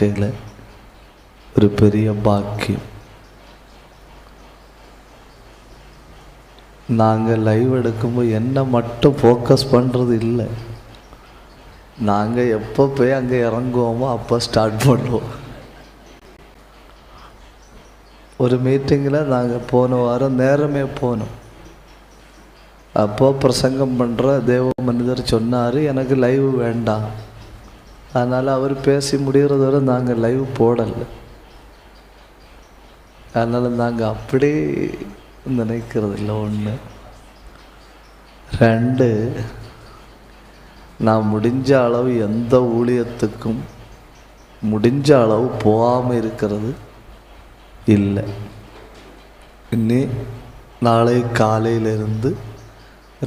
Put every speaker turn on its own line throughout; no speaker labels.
வாழ்க்கையில் ஒரு பெரிய பாக்கியம். நாங்கள் லைவ் எடுக்கும்போது என்ன மட்டும் ஃபோக்கஸ் பண்ணுறது இல்லை. நாங்கள் எப்போ போய் அங்கே இறங்குவோமோ அப்போ ஸ்டார்ட் பண்ணுவோம். ஒரு மீட்டிங்கில் நாங்கள் போன வாரம் நேரமே போனோம். அப்போது பிரசங்கம் பண்ணுற தேவ மனிதர் சொன்னார், எனக்கு லைவ் வேண்டாம். அதனால் அவர் பேசி முடிகிறது வரை நாங்கள் லைவ் போடலை. அதனால் நாங்கள் அப்படி நினைக்கிறது இல்லை. 1 2, நான் முடிஞ்ச அளவு எந்த ஊழியத்துக்கும் முடிஞ்ச அளவு போகாமல் இருக்கிறது இல்லை. இன்னி நாளை காலையிலிருந்து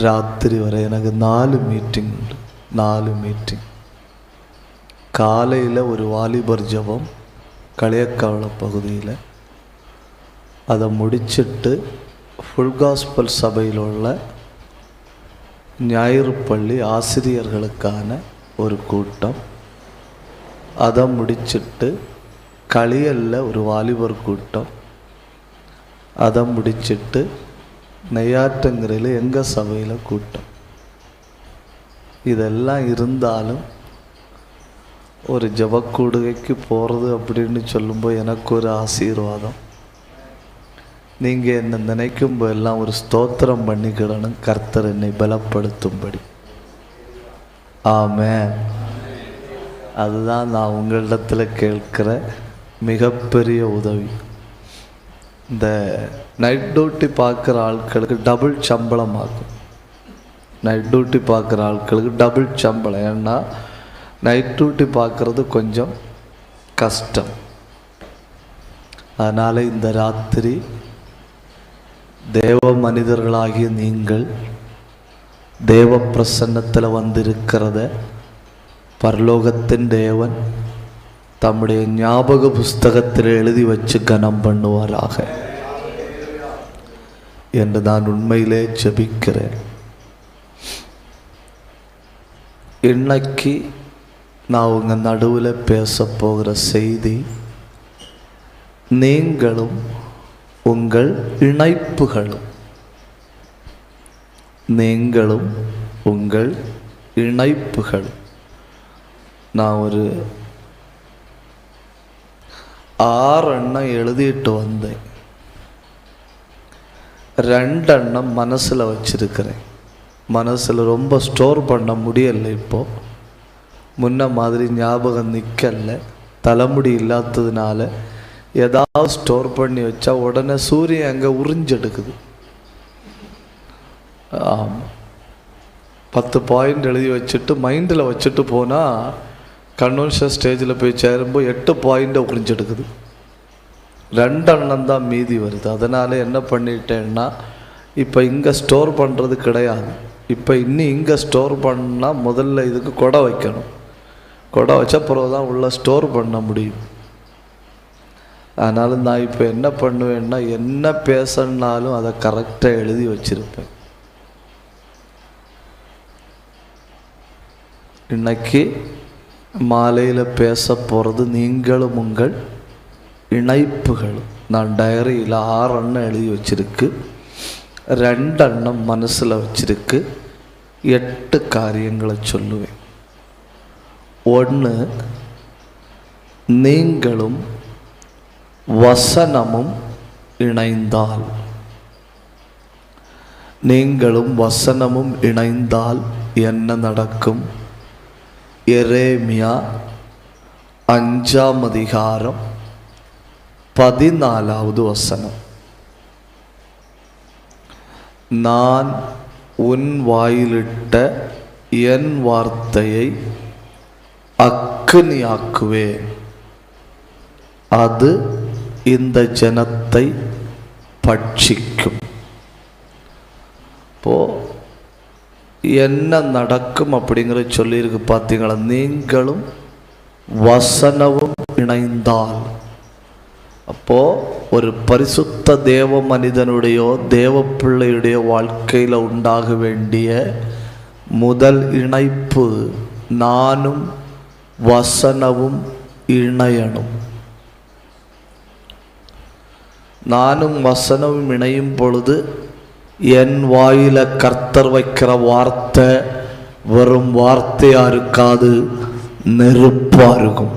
ராத்திரி வரை எனக்கு 4 மீட்டிங் உண்டு. 4 மீட்டிங். காலையில் ஒரு வாலிபர் ஜபம் களியக்காவள பகுதியில், அதை முடிச்சுட்டு ஃபுல் காஸ்பல் சபையில் உள்ள ஞாயிறு பள்ளி ஆசிரியர்களுக்கான ஒரு கூட்டம், அதை முடிச்சுட்டு களியல்ல ஒரு வாலிபர் கூட்டம், அதை முடிச்சுட்டு நெய்யாற்றங்கரையில் எங்கள் சபையில் கூட்டம். இதெல்லாம் இருந்தாலும் ஒரு ஜபக்கூடுகைக்கு போகிறது அப்படின்னு சொல்லும்போது எனக்கு ஒரு ஆசீர்வாதம். நீங்கள் என்னை நினைக்கும்போது எல்லாம் ஒரு ஸ்தோத்திரம் பண்ணிக்கிடணும், கர்த்தர் என்னை பலப்படுத்தும்படி. ஆமென். அதுதான் நான் உங்களிடத்தில் கேட்கிற மிகப்பெரிய உதவி. இந்த நைட் டியூட்டி பார்க்குற ஆட்களுக்கு டபுள் சம்பளம் ஆகும். நைட் டியூட்டி பார்க்குற ஆட்களுக்கு டபுள் சம்பளம். ஏன்னா நைட் டியூட்டி பார்க்குறது கொஞ்சம் கஷ்டம். அதனால் இந்த ராத்திரி தேவ மனிதர்களாகிய நீங்கள் தேவ பிரசன்னத்தில் வந்திருக்கிறத பரலோகத்தின் தேவன் தம்முடைய ஞாபக புஸ்தகத்தில் எழுதி வச்சு கனம் பண்ணுவாராக என்று நான் உண்மையிலே ஜெபிக்கிறேன். இன்னைக்கு நான் உங்கள் நடுவில் பேச போகிற செய்தி, நீங்களும் உங்கள் இணைப்புகளும். நீங்களும் உங்கள் இணைப்புகளும். நான் ஒரு 6 எண்ணம் எழுதிட்டு வந்தேன். 2 எண்ணம் மனசில் வச்சிருக்கிறேன். மனசில் ரொம்ப ஸ்டோர் பண்ண முடியலை. இப்போது முன்ன மாதிரி ஞாபகம் நிற்கல. தலைமுடி இல்லாததுனால ஏதாவது ஸ்டோர் பண்ணி வச்சா உடனே சூரியன் அங்கே உறிஞ்செடுக்குது. ஆமாம், 10 பாயிண்ட் எழுதி வச்சுட்டு மைண்டில் வச்சுட்டு போனால் கன்வென்ஷன் ஸ்டேஜில் போய் சேரும்போது 8 பாயிண்ட்டை உறிஞ்செடுக்குது. 2 எண்ணம் தான் மீதி வருது. அதனால் என்ன பண்ணிட்டேன்னா, இப்போ இங்கே ஸ்டோர் பண்ணுறது கிடையாது. இப்போ இன்னும் இங்கே ஸ்டோர் பண்ணால் முதல்ல இதுக்கு கொடை வைக்கணும். கொடை வச்ச பிறகு தான் உள்ள ஸ்டோர் பண்ண முடியும். அதனால் நான் இப்போ என்ன பண்ணுவேன்னா, என்ன பேசணுன்னாலும் அதை கரெக்டாக எழுதி வச்சுருப்பேன். இன்னைக்கு மாலையில் பேச போகிறது நீங்களும் உங்கள் இணைப்புகளும். நான் டைரியில் 6 எண்ணம் எழுதி வச்சிருக்கு, 2 எண்ணம் மனசில் வச்சிருக்கு. 8 காரியங்களை சொல்லுவேன். 1, நீங்களும் வசனமும் இணைந்தால். நீங்களும் வசனமும் இணைந்தால் என்ன நடக்கும்? எரேமியா 5ஆம் அதிகாரம் 14வது வசனம். நான் உன் வாயிலிட்ட என் வார்த்தையை அக்கினியாக்குவேன், அது இந்த ஜனத்தை பட்சிக்கும். இப்போ என்ன நடக்கும் அப்படிங்கிற சொல்லியிருக்கு பார்த்தீங்களா? நீங்களும் வசனமும் இணைந்தால். அப்போது ஒரு பரிசுத்த தேவ மனிதனுடையோ தேவ பிள்ளையுடைய வாழ்க்கையில் உண்டாக வேண்டிய முதல் இணைப்பு நானும் வசனமும் இணையணும். நானும் வசனமும் இணையும் பொழுது என் வாயில கர்த்தர் வைக்கிற வார்த்தை வெறும் வார்த்தையா இருக்காது, நெருப்பா இருக்கும்.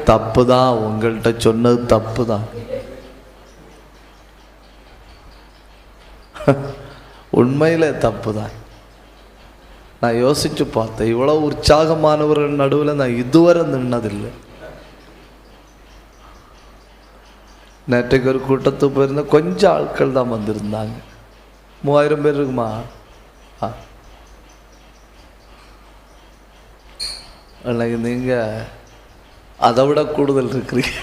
தப்பு தான், உங்கள்கிட்ட சொன்னது தப்பு தான். உண்மையில தப்பு தான். நான் யோசிச்சு பார்த்தேன், இவ்வளவு உற்சாகமானவர்கள் நடுவில் நான் இதுவரை நின்னதில்லை. நேற்றைக்கு ஒரு கூட்டத்துக்கு போயிருந்தேன், கொஞ்சம் ஆட்கள் தான் வந்திருந்தாங்க. 3000 பேர் இருக்குமா? அன்னைக்கு நீங்கள் அதை விட கூடுதல் இருக்கிறீங்க.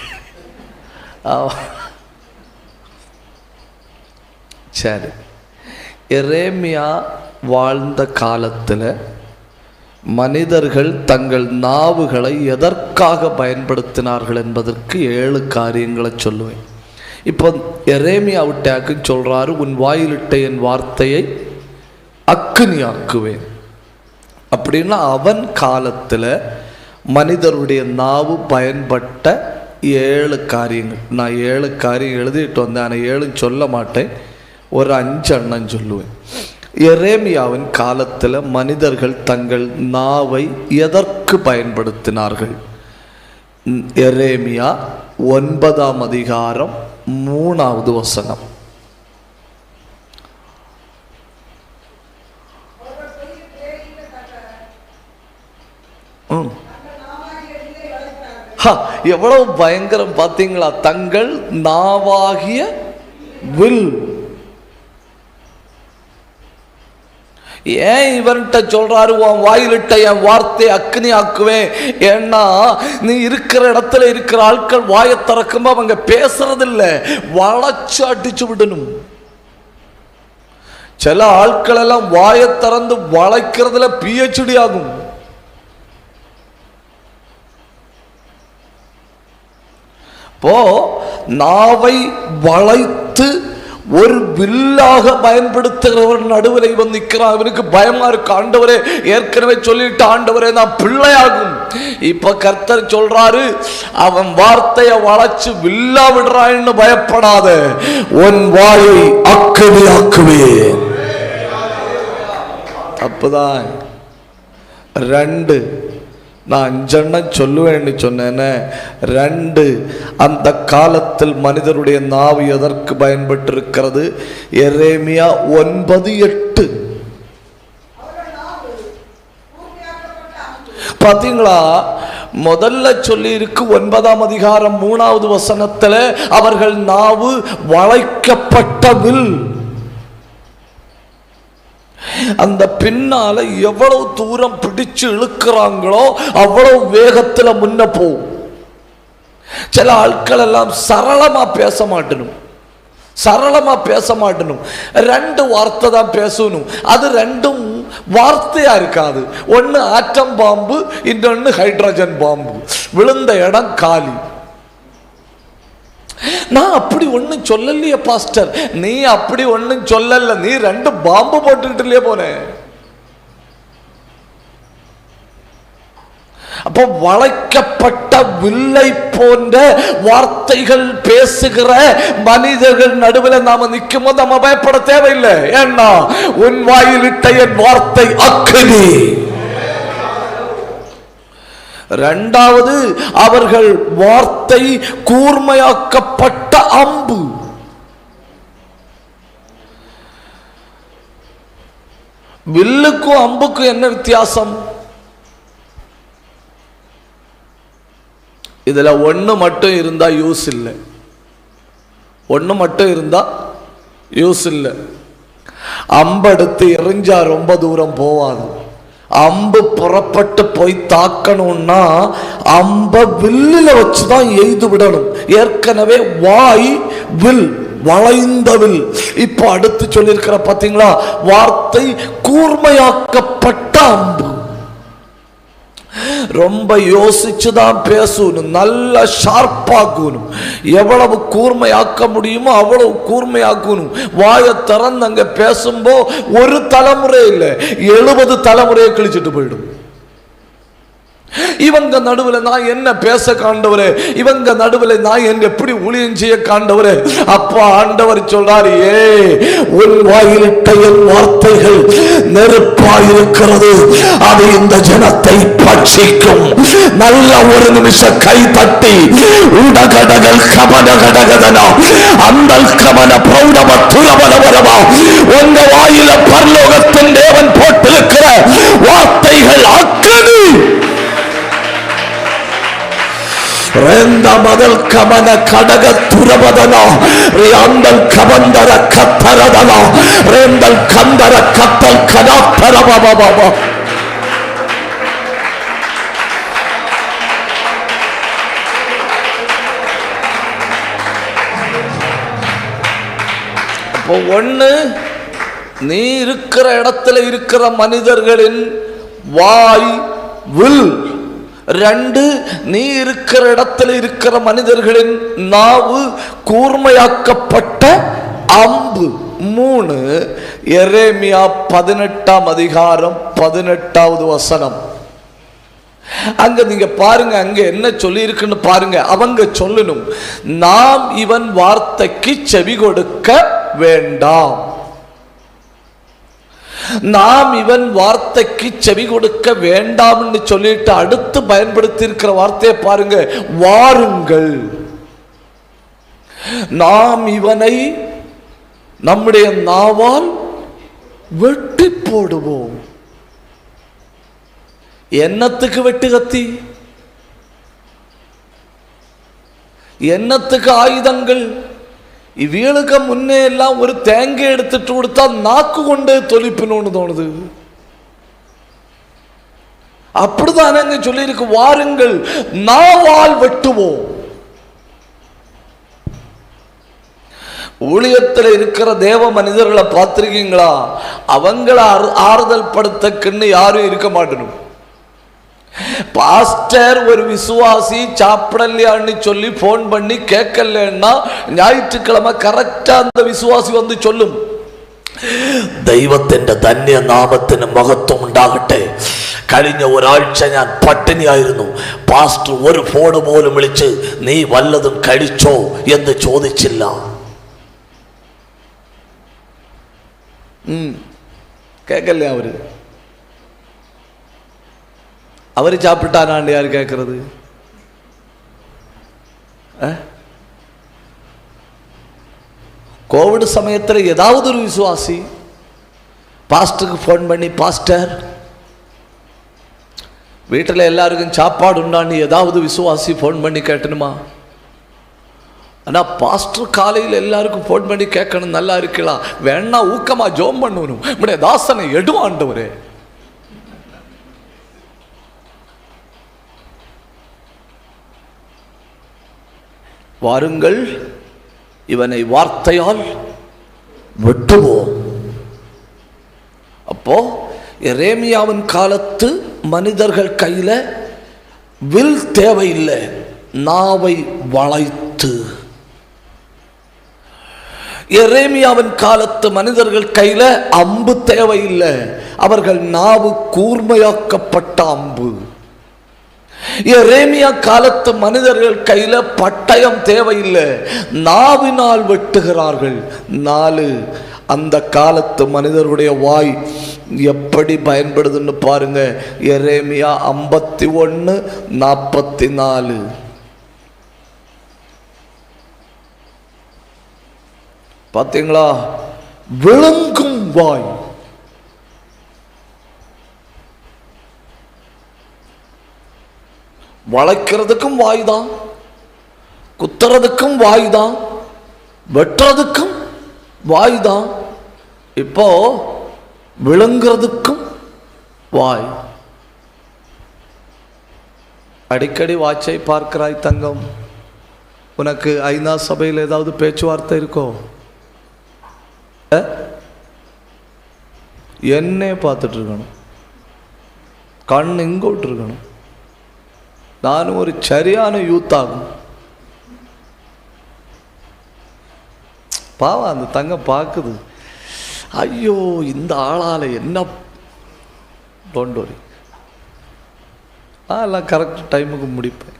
சரி, எரேமியா வாழ்ந்த காலத்தில் மனிதர்கள் தங்கள் நாவுகளை எதற்காக பயன்படுத்தினார்கள் என்பதற்கு 7 காரியங்களை சொல்லுவேன். இப்போ எரேமியாவிட்டாக்கு சொல்றாரு, உன் வாயிலிட்ட என் வார்த்தையை அக்கினியாக்குவேன். அப்படின்னா அவன் காலத்தில் மனிதருடைய நாவு பயன்பட்ட 7 காரியங்கள். நான் 7 காரியம் எழுதிட்டு வந்தேன், ஆனால் 7 சொல்ல மாட்டேன், ஒரு 5 எண்ணம் சொல்லுவேன். எரேமியாவின் காலத்தில் மனிதர்கள் தங்கள் நாவை எதற்கு பயன்படுத்தினார்கள்? எரேமியா 9ஆம் அதிகாரம் 3வது வசனம். எவ்வளவு பயங்கரம் பார்த்தீங்களா? தங்கள் நாவாகிய வில். ஏன் இவர்கிட்ட சொல்றாரு, உன் வாயிலிட்ட என் வார்த்தை அக்னி ஆக்குவேன்? ஏன்னா நீ இருக்கிற இடத்துல இருக்கிற ஆட்கள் வாயை திறக்கும்போது அவங்க பேசுறது இல்லை, வளைச்சு அடிச்சு விடணும். சில ஆட்கள் எல்லாம் வாயை திறந்து வளைக்கிறதுல PhD ஆகும். இப்போ நாவை வளைத்து ஒரு வில்லாக பயன்படுத்துகிறவர் நடுவில் இவன் நிற்கிறான். இவனுக்கு பயமா இருக்கு. ஆண்டவரே, ஏற்கனவே சொல்லிட்டு ஆண்டவரே நான் பிள்ளையாகும். இப்ப கர்த்தர் சொல்றாரு, அவன் வார்த்தையை வளைச்சு வில்லா விடுறான்னு பயப்படாத, உன் வாயை அக்கினியாக்குவேன். தப்புதான். 2, நான் 5 எண்ணம் சொல்லுவேன்னு சொன்னேன்னு. 2, அந்த காலத்தில் மனிதருடைய நாவு எதற்கு பயன்பட்டிருக்கிறது? எரேமியா 9:8. பாத்தீங்களா? முதல்ல சொல்லி இருக்கு 9ஆம் அதிகாரம் 3வது வசனத்துல, அவர்கள் நாவு வளைக்கப்பட்ட வில். அந்த பின்னால எவ்வளவு தூரம் பிடிச்சு இழுக்கிறாங்களோ அவ்வளவு வேகத்துல முன்ன போகும். சில ஆட்கள் எல்லாம் சரளமா பேச மாட்டணும், சரளமா பேச மாட்டணும். 2 வார்த்தை தான் பேசணும். அது 2ம் வார்த்தையா இருக்காது. ஒன்னு ஆட்டம் பாம்பு, இன்னொன்னு ஹைட்ரஜன் பாம்பு. விழுந்த இடம் காலி. நான் அப்படி ஒன்னும் சொல்லலையே பாஸ்டர், நீ அப்படி ஒன்னும் சொல்லல, நீ 2 பாம்பு போட்டுக்கிட்டு போன. அப்போ வளைக்கப்பட்ட வில்லை போன்ற வார்த்தைகள் பேசுகிற மனிதர்கள் நடுவில் நாம நிற்கும் போது நம்ம பயப்பட தேவையில்லை. ஏன்னா உன் வாயிலிட்ட என் வார்த்தை அக்கினி. 2வது, அவர்கள் வார்த்தை கூர்மையாக்கப்பட்ட அம்பு. வில்லுக்கும் அம்புக்கும் என்ன வித்தியாசம்? இதுல ஒண்ணு மட்டும் இருந்தா யூஸ் இல்லை, ஒண்ணு மட்டும் இருந்தா யூஸ் இல்லை. அம்பெடுத்து எறிஞ்சா ரொம்ப தூரம் போவாது. அம்பு புறப்பட்டு போய் தாக்கணும்னா அம்ப வில்லுல வச்சுதான் எய்து விடணும். ஏற்கனவே வாய் வில், வளைந்த வில். இப்ப அடுத்து சொல்லியிருக்கிற பாத்தீங்களா, வார்த்தை கூர்மையாக்கப்பட்ட அம்பு. ரொம்ப யோசிச்சுதான் பேசணும், நல்ல ஷார்ப்பாக்கணும். எவ்வளவு கூர்மையாக்க முடியுமோ அவ்வளவு கூர்மையாக்கணும். வாயை திறந்து அங்க பேசும்போ ஒரு தலைமுறை இல்லை, 70 தலைமுறையை கிழிச்சிட்டு போயிடும். இவங்க நடுவில் நான் என்ன பேச காண்டவரே, இவங்க நடுவில் நான் என்ன எப்படி ஊழியம் செய்ய காண்டவரே. அப்பா ஆண்டவர் சொல்றாரு, உன் வாயிலிட்ட என் வார்த்தைகள் நெருப்பாயிருக்கிறது, அது இந்த ஜனத்தை பட்சிக்கும். நல்ல ஒரு நிமிஷம் கை தட்டி உடகடகல் கபடகடகதனா அந்தல் கமன பிரௌடம துரபலவரமா உங்க வாயில பரலோகத்தின் தேவன் போட்டிருக்கிற வார்த்தைகள் அக்கினி. மதல் கமன கடக துரபதனா ரியாந்தல் கபந்தர கத்தரதனா ரேந்தல் கந்தர கத்தல் கதாத்தரபபபப. அப்போ ஒண்ணு, நீ இருக்கிற இடத்துல இருக்கிற மனிதர்களின் வாய் வில். ரெண்டு, நீ இருக்கிற இடத்துல இருக்கிற மனிதர்களின் நாவு கூர்மையாக்கப்பட்ட அம்பு. மூணு, எரேமியா 18ஆம் அதிகாரம் 18வது வசனம். அங்க நீங்க பாருங்க, அங்க என்ன சொல்லி இருக்குன்னு பாருங்க. அவங்க சொல்லணும், நாம் இவன் வார்த்தைக்கு செவி கொடுக்க வேண்டாம். நாம் இவன் வார்த்தைக்கு செவி கொடுக்க வேண்டாம் சொல்லிட்டு அடுத்து பயன்படுத்தி இருக்கிற வார்த்தையை பாருங்க, வாருங்கள் நாம் இவனை நம்முடைய நாவால் வெட்டி போடுவோம். என்னத்துக்கு வெட்டு கத்தி? என்னத்துக்கு ஆயுதங்கள்? இவளுக்கு முன்னே எல்லாம் ஒரு தேங்காய் எடுத்துட்டு கொடுத்தா நாக்கு கொண்டே தொலிப்பினு தோணுது. அப்படிதானே சொல்லி இருக்கு, வாருங்கள் நாவால் வெட்டுவோம். ஊழியத்தில் இருக்கிற தேவ மனிதர்களை பார்த்திருக்கீங்களா? அவங்களை ஆறுதல் படுத்தக்குன்னு யாரும் இருக்க மாட்டணும். பாஸ்டர் ஒரு விசுவாசி சாப்பிடலையான்னு சொல்லி போன் பண்ணி கேட்கலன்னா ஞாயிற்றுக்கிழமை கரெக்டா அந்த விசுவாசி வந்து சொல்லும், ദൈവത്തിന്റെ ധന്യ നാമത്തിന് മഹത്വം ഉണ്ടാകട്ടെ, കഴിഞ്ഞ ഒരാഴ്ച ഞാൻ പട്ടിണിയായിരുന്നു, പാസ്റ്റർ ഒരു ഫോൺ പോലും വിളിച്ച് നീ വല്ലതും കഴിച്ചോ എന്ന് ചോദിച്ചില്ല. கேட்கல அவரு சாப்பிட்டானாண்டு யாரு கேட்கறது? கோவிட் சமயத்தில் ஏதாவது ஒரு விசுவாசி பாஸ்டருக்கு ஃபோன் பண்ணி, பாஸ்டர் வீட்டில் எல்லாருக்கும் சாப்பாடு உண்டான்னு ஏதாவது விசுவாசி ஃபோன் பண்ணி கேட்டணுமா? ஆனால் பாஸ்டர் காலையில் எல்லாருக்கும் ஃபோன் பண்ணி கேட்கணும், நல்லா இருக்கலாம், வேணா ஊக்கமா ஜோம் பண்ணணும், நம்முடைய தாசனை எடுவாண்டவரே. வாருங்கள் இவனை வார்த்தையால் வெட்டுவோம். அப்போ எரேமியாவின் காலத்து மனிதர்கள் கையில வில் தேவையில்லை, நாவை வளைத்து. எரேமியாவின் காலத்து மனிதர்கள் கையில அம்பு தேவையில்லை, அவர்கள் நாவு கூர்மையாக்கப்பட்ட அம்பு. எரேமியா காலத்து மனிதர்கள் கையில பட்டயம் தேவையில்லை, நாவினால் வெட்டுகிறார்கள். 4, அந்த காலத்து மனிதருடைய வாய் எப்படி பயன்படுதுன்னு பாருங்க. எரேமியா 51:44. பாத்தீங்களா? விளங்கும் வாய். வளைக்கிறதுக்கும் வாய் தான், குத்துறதுக்கும் வாய் தான், வெட்டுறதுக்கும் வாய் தான், இப்போ விழுங்குறதுக்கும் வாய். அடிக்கடி வாட்சை பார்க்கிறாய் தங்கம், உனக்கு ஐநா சபையில் ஏதாவது பேச்சுவார்த்தை இருக்கோ? என்னே பார்த்துட்டு இருக்கணும், கண் இங்கோட்டு இருக்கணும். நானும் ஒரு சரியான யூத் ஆகும். பாவம் அந்த தங்க பார்க்குது, ஐயோ இந்த ஆளால என்ன தோண்டோரி. எல்லாம் கரெக்ட் டைமுக்கு முடிப்பேன்.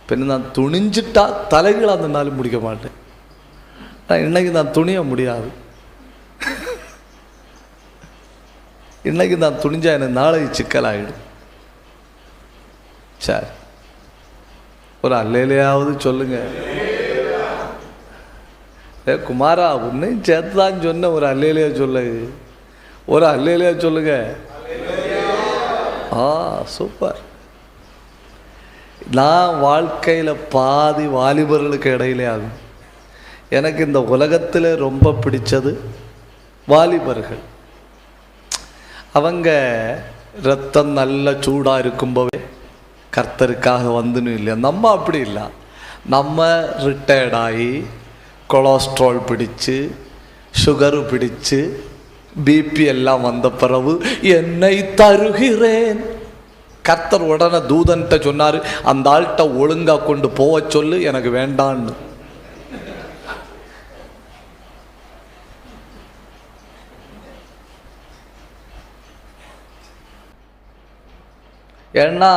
பின்ன நான் துணிஞ்சிட்டா தலைகீழ் அந்த நாள் முடிக்க மாட்டேன். இன்னைக்கு நான் துணிய முடியாது. இன்னைக்கு நான் துணிஞ்சா எனக்கு நாளைக்கு சிக்கலாயிடும். சரி, ஒரு அல்லையிலையாவது சொல்லுங்க. குமாரா, உன்னையும் சேர்த்துதான் சொன்ன, ஒரு அல்லையிலையா சொல்லு, ஒரு அல்லையிலையா சொல்லுங்க. சூப்பர். நான் வாழ்க்கையில் பாதி வாலிபர்களுக்கு இடையிலே ஆகும். எனக்கு இந்த உலகத்தில் ரொம்ப பிடிச்சது வாலிபர்கள். அவங்க ரத்தம் நல்ல சூடாக இருக்கும்போதே கர்த்தருக்காக வந்துன்னு இல்லை. நம்ம அப்படி இல்லை. நம்ம ரிட்டையர்டாகி கொலஸ்ட்ரால் பிடிச்சு சுகரு பிடிச்சு பிபி எல்லாம் வந்த பிறகு என்னை தருகிறேன். கர்த்தர் உடனே தூதன்ட்ட சொன்னார், அந்த ஆள்கிட்ட ஒழுங்கா கொண்டு போக சொல்லு, எனக்கு வேண்டான்னு. ஏன்னா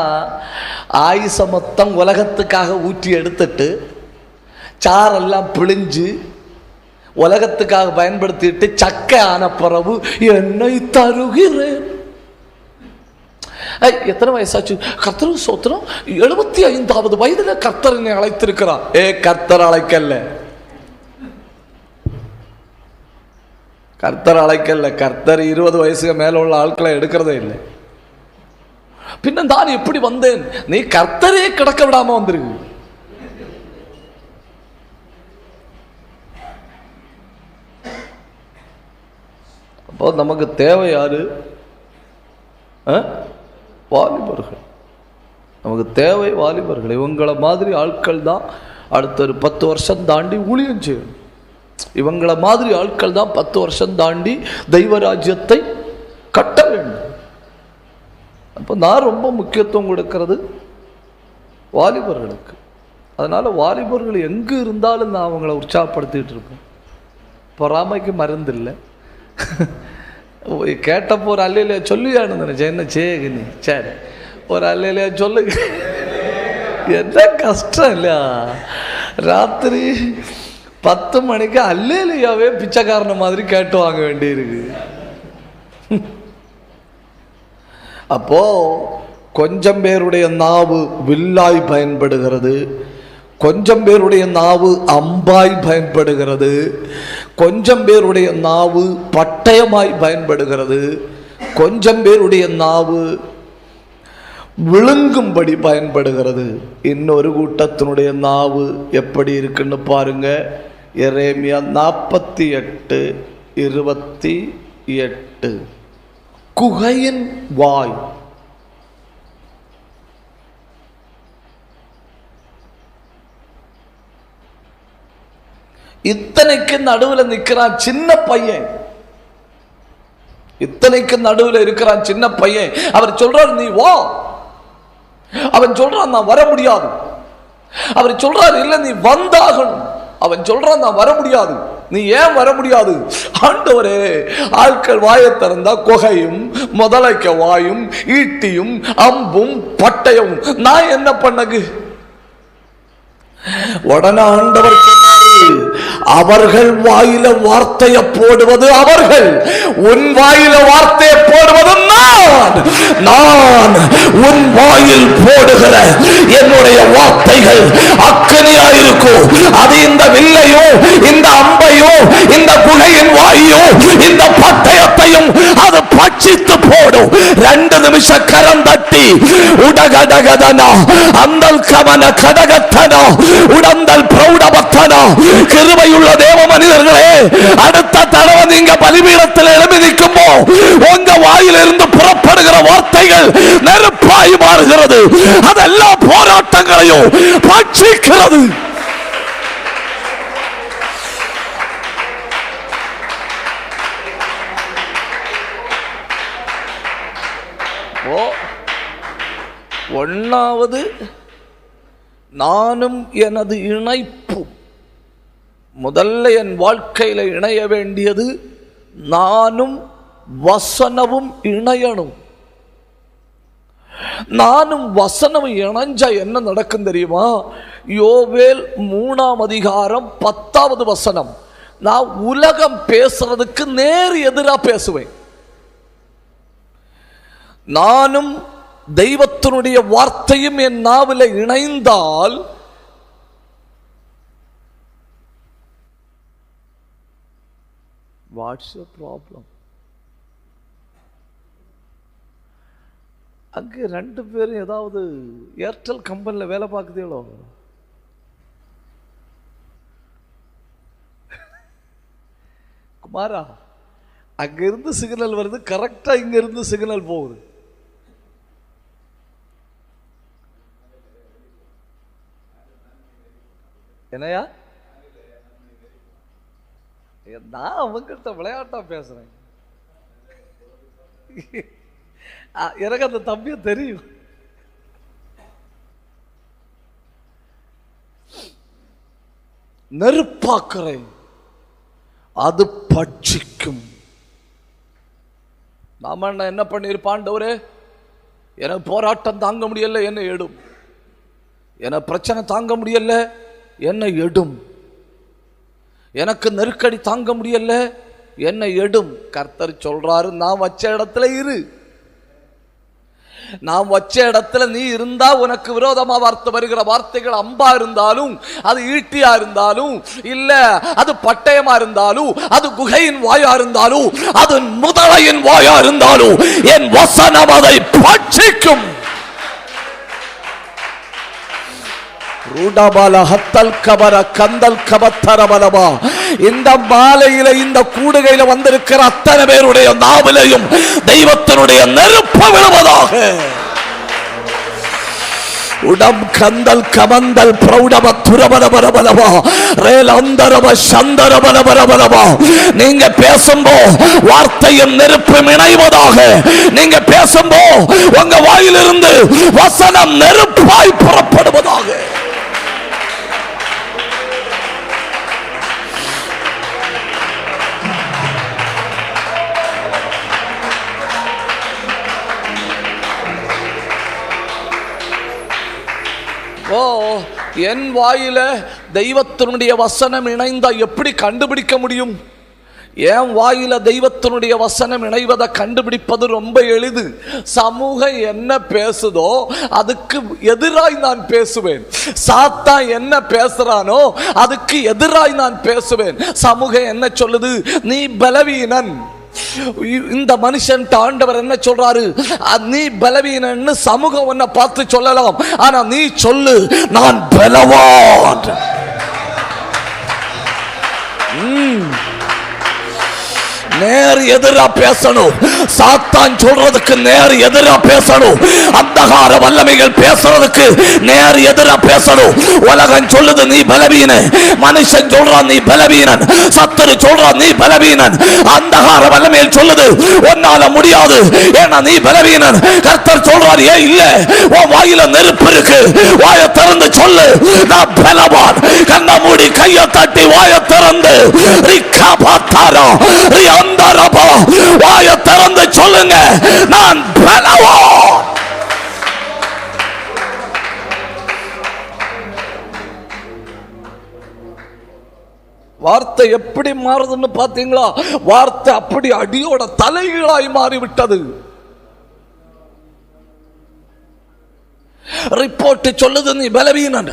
ஆயுச மொத்தம் உலகத்துக்காக ஊற்றி எடுத்துட்டு சாரெல்லாம் பிழிஞ்சு உலகத்துக்காக பயன்படுத்திட்டு சக்கை ஆன பிறகு என்னை தருகிறேன். எத்தனை வயசாச்சு? கர்த்தர் சோத்திரம், 75வது வயதுல கர்த்தர் என்னை அழைத்திருக்கிறார். கர்த்தர் அழைக்கல, கர்த்தர் அழைக்கல. கர்த்தர் 20 வயசுக்கு மேல உள்ள ஆட்களை எடுக்கிறதே இல்லை. பின்ன நான் எப்படி வந்தேன்? நீ கர்த்தரே கிடக்க விடாம வந்திருக்கு. அப்போ நமக்கு தேவை யாரு? வாலிபர்கள். நமக்கு தேவை வாலிபர்கள். இவங்கள மாதிரி ஆட்கள் தான் அடுத்த ஒரு 10 வருஷம் தாண்டி ஊழியம் செய்யணும். இவங்கள மாதிரி ஆட்கள் தான் 10 வருஷம் தாண்டி தெய்வராஜ்யத்தை கட்ட வேண்டும். அப்போ நான் ரொம்ப முக்கியத்துவம் கொடுக்கிறது வாலிபர்களுக்கு. அதனால வாலிபர்கள் எங்கு இருந்தாலும் நான் அவங்கள உற்சாகப்படுத்திட்டு இருப்பேன். பொறாமைக்கு மருந்து இல்லை. கேட்டப்போ ஒரு அல்லையிலையா சொல்லுவியான்னு நினைச்சேன். என்ன செய்ய நீ? சரி, ஒரு அல்லையிலையா சொல்லுங்க. என்ன கஷ்டம் இல்லையா? ராத்திரி 10 மணிக்கு அல்லையிலையாவே பிச்சைக்காரன மாதிரி கேட்டு வாங்க வேண்டியிருக்கு. அப்போ கொஞ்சம் பேருடைய நாவு வில்லாய் பயன்படுகிறது, கொஞ்சம் பேருடைய நாவு அம்பாய் பயன்படுகிறது, கொஞ்சம் பேருடைய நாவு பட்டயமாய் பயன்படுகிறது, கொஞ்சம் பேருடைய நாவு விழுங்கும்படி பயன்படுகிறது. இன்னொரு கூட்டத்தினுடைய நாவு எப்படி இருக்குன்னு பாருங்க. எரேமியா 48:28. குகையின் வாய். இத்தனைக்கு நடுவில் நிற்கிறான் சின்ன பையன். இத்தனைக்கு நடுவில் இருக்கிறான் சின்ன பையன். அவர் சொல்றார், நீ வா. அவன் சொல்றான், நான் வர முடியாது. அவர் சொல்றார், இல்ல நீ வந்தாகணும். அவன் சொல்றான், நான் வர முடியாது. நீ ஏன் வர முடியாது? ஆண்டவரே, ஆட்கள் வாயை திறந்தா குகையும் முதலைக்க வாயும் ஈட்டியும் அம்பும் பட்டயமும், நான் என்ன பண்ணகு? உடனே ஆண்டவர் சொன்னாரு, அவர்கள் வாயில வார்த்தையை போடுவது அவர்கள், உன் வாயில வார்த்தையை போடுவது நான் உன் வாயில் போடுகிற என்னுடைய வார்த்தைகள் அக்கனியாயிருக்கும். அது இந்த வில்லையும் இந்த அம்பையும் இந்த குகையின் வாயையும் இந்த பட்டயத்தையும் அது பட்சித்து போடும். 2 நிமிஷம் கரம் தட்டி உடகடகதனா அந்தல் கமன கடகத்தனா உடந்தல் பிரௌடபத்தனா. கிருபையுள்ள தேவ மனிதர்களே, அடுத்த தடவை நீங்க பலிபீடத்தில் எழுப்பி நிற்கும்போ உங்க வாயிலிருந்து புறப்படுகிற வார்த்தைகள் நெருப்பாய் மாறுகிறது. அதெல்லாம் போராட்டங்களையும் பட்சிக்கிறது. ஒன்னாவது, நானும் எனது இணைப்பு. முதல்ல என் வாழ்க்கையில் இணைய வேண்டியது நானும் வசனமும் இணையணும். நானும் வசனம் இணைஞ்சா என்ன நடக்கும் தெரியுமா? யோவேல் 3ஆம் அதிகாரம் 10வது வசனம். நான் உலகம் பேசுறதுக்கு நேர் எதிராக பேசுவேன். நானும் தெய்வத்தினுடைய வார்த்தையும் என் நாவில் இணைந்தால் வாட்ஸ் யுவர் ப்ராப்ளம்? அங்கே 2 பேரும் ஏதாவது ஏர்டெல் கம்பெனியில் வேலை பார்க்குதீங்களோ? குமாரா, அங்கிருந்து சிக்னல் வருது, கரெக்டா இங்க இருந்து சிக்னல் போகுது. என்னையா? நான் அவங்ககிட்ட விளையாட்டா பேசுறேன். எனக்கு அந்த தம்பியை தெரியும். நெருப்பாக்குறேன், அது பட்சிக்கும். நாம என்ன பண்ணிருப்பாண்டவரே, எனக்கு போராட்டம் தாங்க முடியல, என்ன எடும். என பிரச்சனை தாங்க முடியல, என்ன எடும். எனக்கு நெருக்கடி தாங்க முடியல, என்ன எடும். கர்த்தர் சொல்றாரு, நான் வச்ச இடத்துல இரு. நான் வச்ச இடத்துல நீ இருந்தா உனக்கு விரோதமா வார்த்தை வருகிற வார்த்தைகள் அம்பா இருந்தாலும், அது ஈட்டியா இருந்தாலும், இல்ல அது பட்டயமா இருந்தாலும், அது குகையின் வாயா இருந்தாலும், அது முதலையின் வாயா இருந்தாலும், என் வசனம் அதை பட்சிக்கும். இந்த மாலையில இந்த கூடுகையில வந்திருக்கிற அத்தனை பேருடைய நாவிலையும் தெய்வத்தினுடைய நெருப்பு விழுவதாக. உடம் கந்தல் கமந்தல் பிரௌடப துரபரபரபலவா ரேலந்தரப சந்தரபரபரபலவா. நீங்க பேசும்போ வார்த்தையும் நெருப்பும் இணைவதாக. நீங்க பேசும்போ உங்க வாயிலிருந்து வசனம் நெருப்பாய் புறப்படுவதாக. என் வாயில தெய்வத்தினுடைய வசனம் இணைந்தா எப்படி கண்டுபிடிக்க முடியும்? என் வாயில தெய்வத்தினுடைய வசனம் இணைவதை கண்டுபிடிப்பது ரொம்ப எளிது. சமூகம் என்ன பேசுதோ அதுக்கு எதிராய் நான் பேசுவேன். சாத்தான் என்ன பேசுறானோ அதுக்கு எதிராய் நான் பேசுவேன். சமூகம் என்ன சொல்லுது? நீ பலவீனன். இந்த மனுஷன் ஆண்டவர் என்ன சொல்றாரு? நீ பலவீனன்னு சமூகம் உன்னை பார்த்து சொல்லலாம், ஆனா நீ சொல்லு, நான் பலவான். நேர் எதிரா பேசணும். சாத்தான் சொல்றதுக்கு நேர் எதிரா பேசணும். அந்தகார வல்லமைகள் பேசுறதுக்கு நேர் எதிரா பேசணும். உலகம் சொல்லுது நீ பலவீன, மனுஷன் சொல்றான் நீ பலவீனன், சத்துரு சொல்றான் நீ பலவீனன். அந்தகார வல்லமைகள் சொல்லுது உன்னால முடியாது, ஏன்னா நீ பலவீனன். கர்த்தர் சொல்றார், ஏன் இல்ல, உன் வாயில நெருப்பு இருக்கு, வாயை திறந்து சொல்லு, நான் பலவான். கண்ண மூடி கையை தட்டி வாயை திறந்து வாயை திறந்து சொல்லுங்க, நான் பலவான். வார்த்தை எப்படி மாறுதுன்னு பாத்தீங்களா? வார்த்தை அப்படி அடியோட தலைகீழாய் மாறிவிட்டது. ரிப்போர்ட் சொல்லுது நீ பலவீனன்.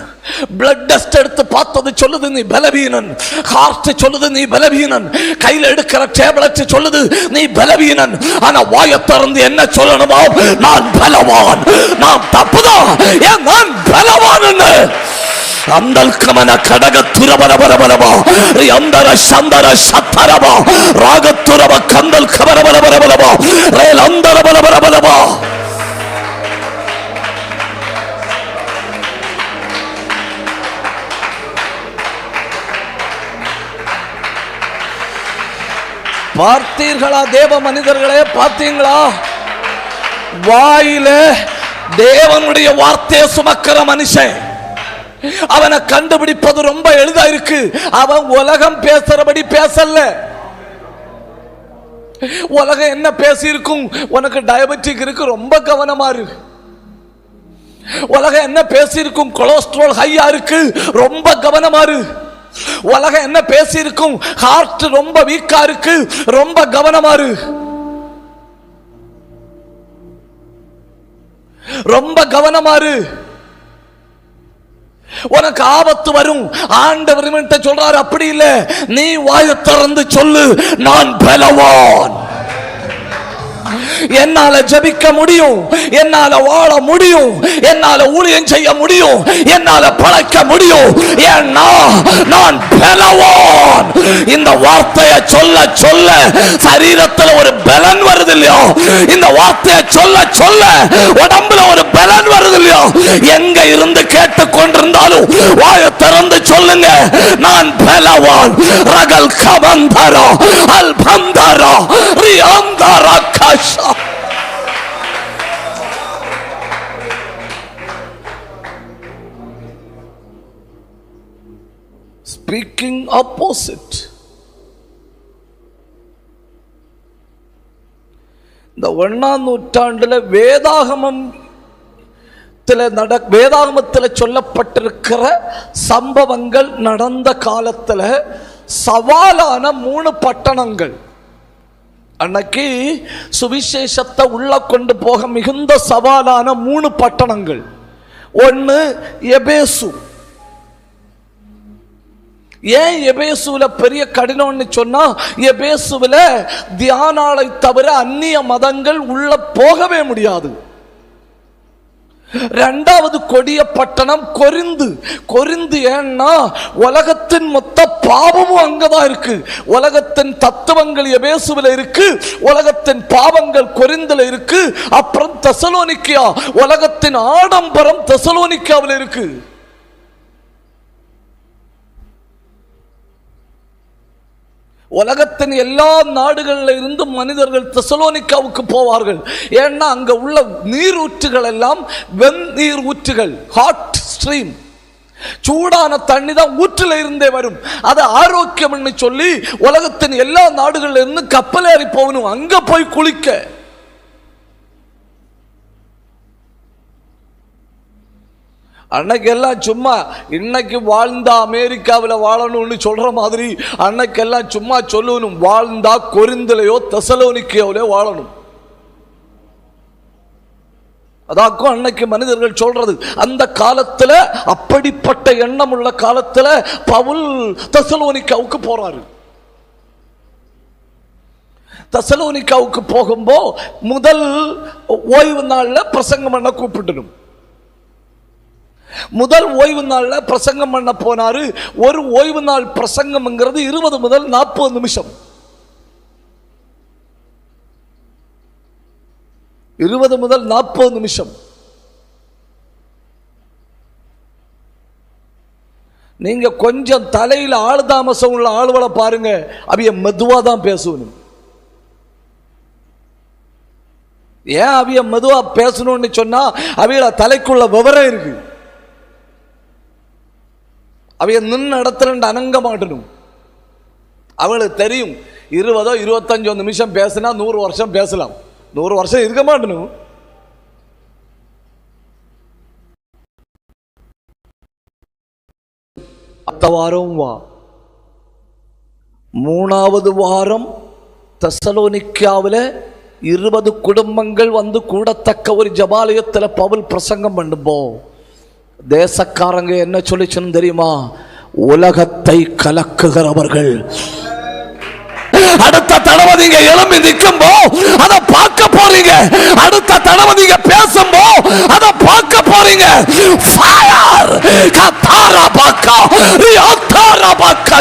பிளட் டெஸ்ட் எடுத்து பார்த்தது சொல்லுது நீ பலவீனன். ஹார்ட் சொல்லுது நீ பலவீனன். கையில் எடுக்கிற டேப்லெட் சொல்லுது நீ பலவீனன். ஆனா வாயை திறந்து என்ன சொல்லணுமோ, நான் பலவான். நான் தப்புதான், ஏன் நான் பலவான். அந்தல் கமன கடக துரபரபரபரபா அந்தர சந்தர சத்தரபா ராகத்துரப கந்தல் கபரபரபரபரபா ரேல் அந்தர பரபரபரபா. பார்த்தீர்களா தேவ மனிதர்களே? பார்த்தீங்களா? வாயில தேவனுடைய வார்த்தையை சுமக்கிற மனுஷன் அவனை கண்டுபிடிப்பது ரொம்ப எளிதா இருக்கு. அவன் உலகம் பேசுறபடி பேசல. உலகம் என்ன பேசி இருக்கும்? உனக்கு டயபெட்டிக் இருக்கு, ரொம்ப கவனமா இருக்கு. உலகம் என்ன பேசியிருக்கும்? கொலஸ்ட்ரால் ஹையா இருக்கு, ரொம்ப கவனமா இரு. உலகம் என்ன பேசியிருக்கும்? ஹார்ட் ரொம்ப வீக்கா இருக்கு, ரொம்ப கவனமா இரு. ரொம்ப கவனமா இரு. உனக்கு ஆபத்து வரும். ஆண்டவர் சொல்றாரு, அப்படி இல்ல, நீ வாயை திறந்து சொல்லு, நான் பலவான், என்னால ஜெபிக்க முடியும், என்னால வாழ முடியும், என்னால ஊழியம் செய்ய முடியும், என்னால பழைக்க முடியும், ஏன்னா நான் பலவான். இந்த வார்த்தையை சொல்ல சொல்ல சரீரத்தில் ஒரு பலன் வருது இல்லையோ? இந்த வார்த்தையை சொல்ல சொல்ல உடம்புல ஒரு பலன் வருது இல்லையோ? எங்க இருந்து கேட்டுக் கொண்டிருந்தாலும் வாயை திறந்து சொல்லுங்க, நான் பலவான். ரகல் கவந்தரா அல் பந்தரா ரியாந்தரா காஷா. Speaking opposite. இந்த 1ஆம் நூற்றாண்டுல வேதாகமத்தில் சொல்லப்பட்டிருக்கிற சம்பவங்கள் நடந்த காலத்தில் சவாலான 3 பட்டணங்கள். அன்னைக்கு சுவிசேஷத்தை உள்ள கொண்டு போக மிகுந்த சவாலான 3 பட்டணங்கள். ஒன்று எபேசு. ஏன் எபேசுல பெரிய கடினம்னு சொன்னா, எபேசுல தியானாலை தவிர அந்நிய மதங்கள் உள்ள போகவே முடியாது. இரண்டாவது கொடிய பட்டணம் கொரிந்து. கொரிந்து ஏன்னா உலகத்தின் மொத்த பாவமும் அங்கதான் இருக்கு. உலகத்தின் தத்துவங்கள் எபேசுவில் இருக்கு, உலகத்தின் பாவங்கள் கொரிந்துல இருக்கு. அப்புறம் தெசலோனிக்கா, உலகத்தின் ஆடம்பரம் தெசலோனிக்காவில் இருக்கு. உலகத்தின் எல்லா நாடுகளில் இருந்து மனிதர்கள் தெசலோனிக்காவுக்கு போவார்கள். ஏன்னா அங்க உள்ள நீரூற்றுகள் எல்லாம் வெந்நீர் ஊற்றுகள், ஹாட் ஸ்ட்ரீம். சூடான தண்ணி தான் ஊற்றில இருந்தே வரும். அது ஆரோக்கியம் சொல்லி உலகத்தின் எல்லா நாடுகளில் இருந்து கப்பல் ஏறி போகணும், அங்க போய் குளிக்க. அன்னைக்கெல்லாம் சும்மா இன்னைக்கு வாழ்ந்தா அமெரிக்காவில் வாழணும்னு சொல்ற மாதிரி அன்னைக்கெல்லாம் சும்மா சொல்லணும், வாழ்ந்தா கொரிந்திலையோ தெசலோனிக்கேவிலையோ வாழணும். அதாக்கும் அன்னைக்கு மனிதர்கள் சொல்றது. அந்த காலத்தில் அப்படிப்பட்ட எண்ணம் உள்ள காலத்தில் பவுல் தெசலோனிக்காவுக்கு போறாரு. தெசலோனிக்காவுக்கு போகும்போ முதல் ஓய்வு நாள்ல பிரசங்கம் பண்ண கூப்பிடணும். முதல் ஓய்வு நாள்ல பிரசங்கம் பண்ண போனாரு. ஒரு ஓய்வு நாள் பிரசங்கம்ங்கிறது 20 முதல் 40 நிமிஷம். 20 முதல் 40 நிமிஷம். நீங்க கொஞ்சம் தலையில் ஆளுதாமசம் உள்ள ஆளுவலை பாருங்க, அவிய மெதுவா தான் பேசணும். ஏன் அவிய மெதுவா பேசணும்னு சொன்னா அவிய தலைக்குள்ள விவரம் இருக்கு. அவைய நின்ன இடத்துல அணங்க மாட்டணும். அவளுக்கு தெரியும் 20-25 நிமிஷம் பேசினா 100 வருஷம் பேசலாம், 100 வருஷம் இருக்க மாட்டணும். அடுத்த வாரம் வா. 3வது வாரம் தெசலோனிக்காவில் 20 குடும்பங்கள் வந்து கூடத்தக்க ஒரு ஜபாலயத்தில் பவுல் பிரசங்கம் பண்ணும்போது தேசக்காரங்க என்ன சொல்லிச்சுன்னு தெரியுமா? உலகத்தை கலக்குகிறவர்கள். அடுத்த தடவை நீங்க எழும்பி நிற்கும்போ அதை பார்க்க போறீங்க. அடுத்த தடவை நீங்க பேசும்போ அதை பார்க்க போறீங்க. ஃபயர் கதாரா பாக்கா ரியாதாரா பாக்கா.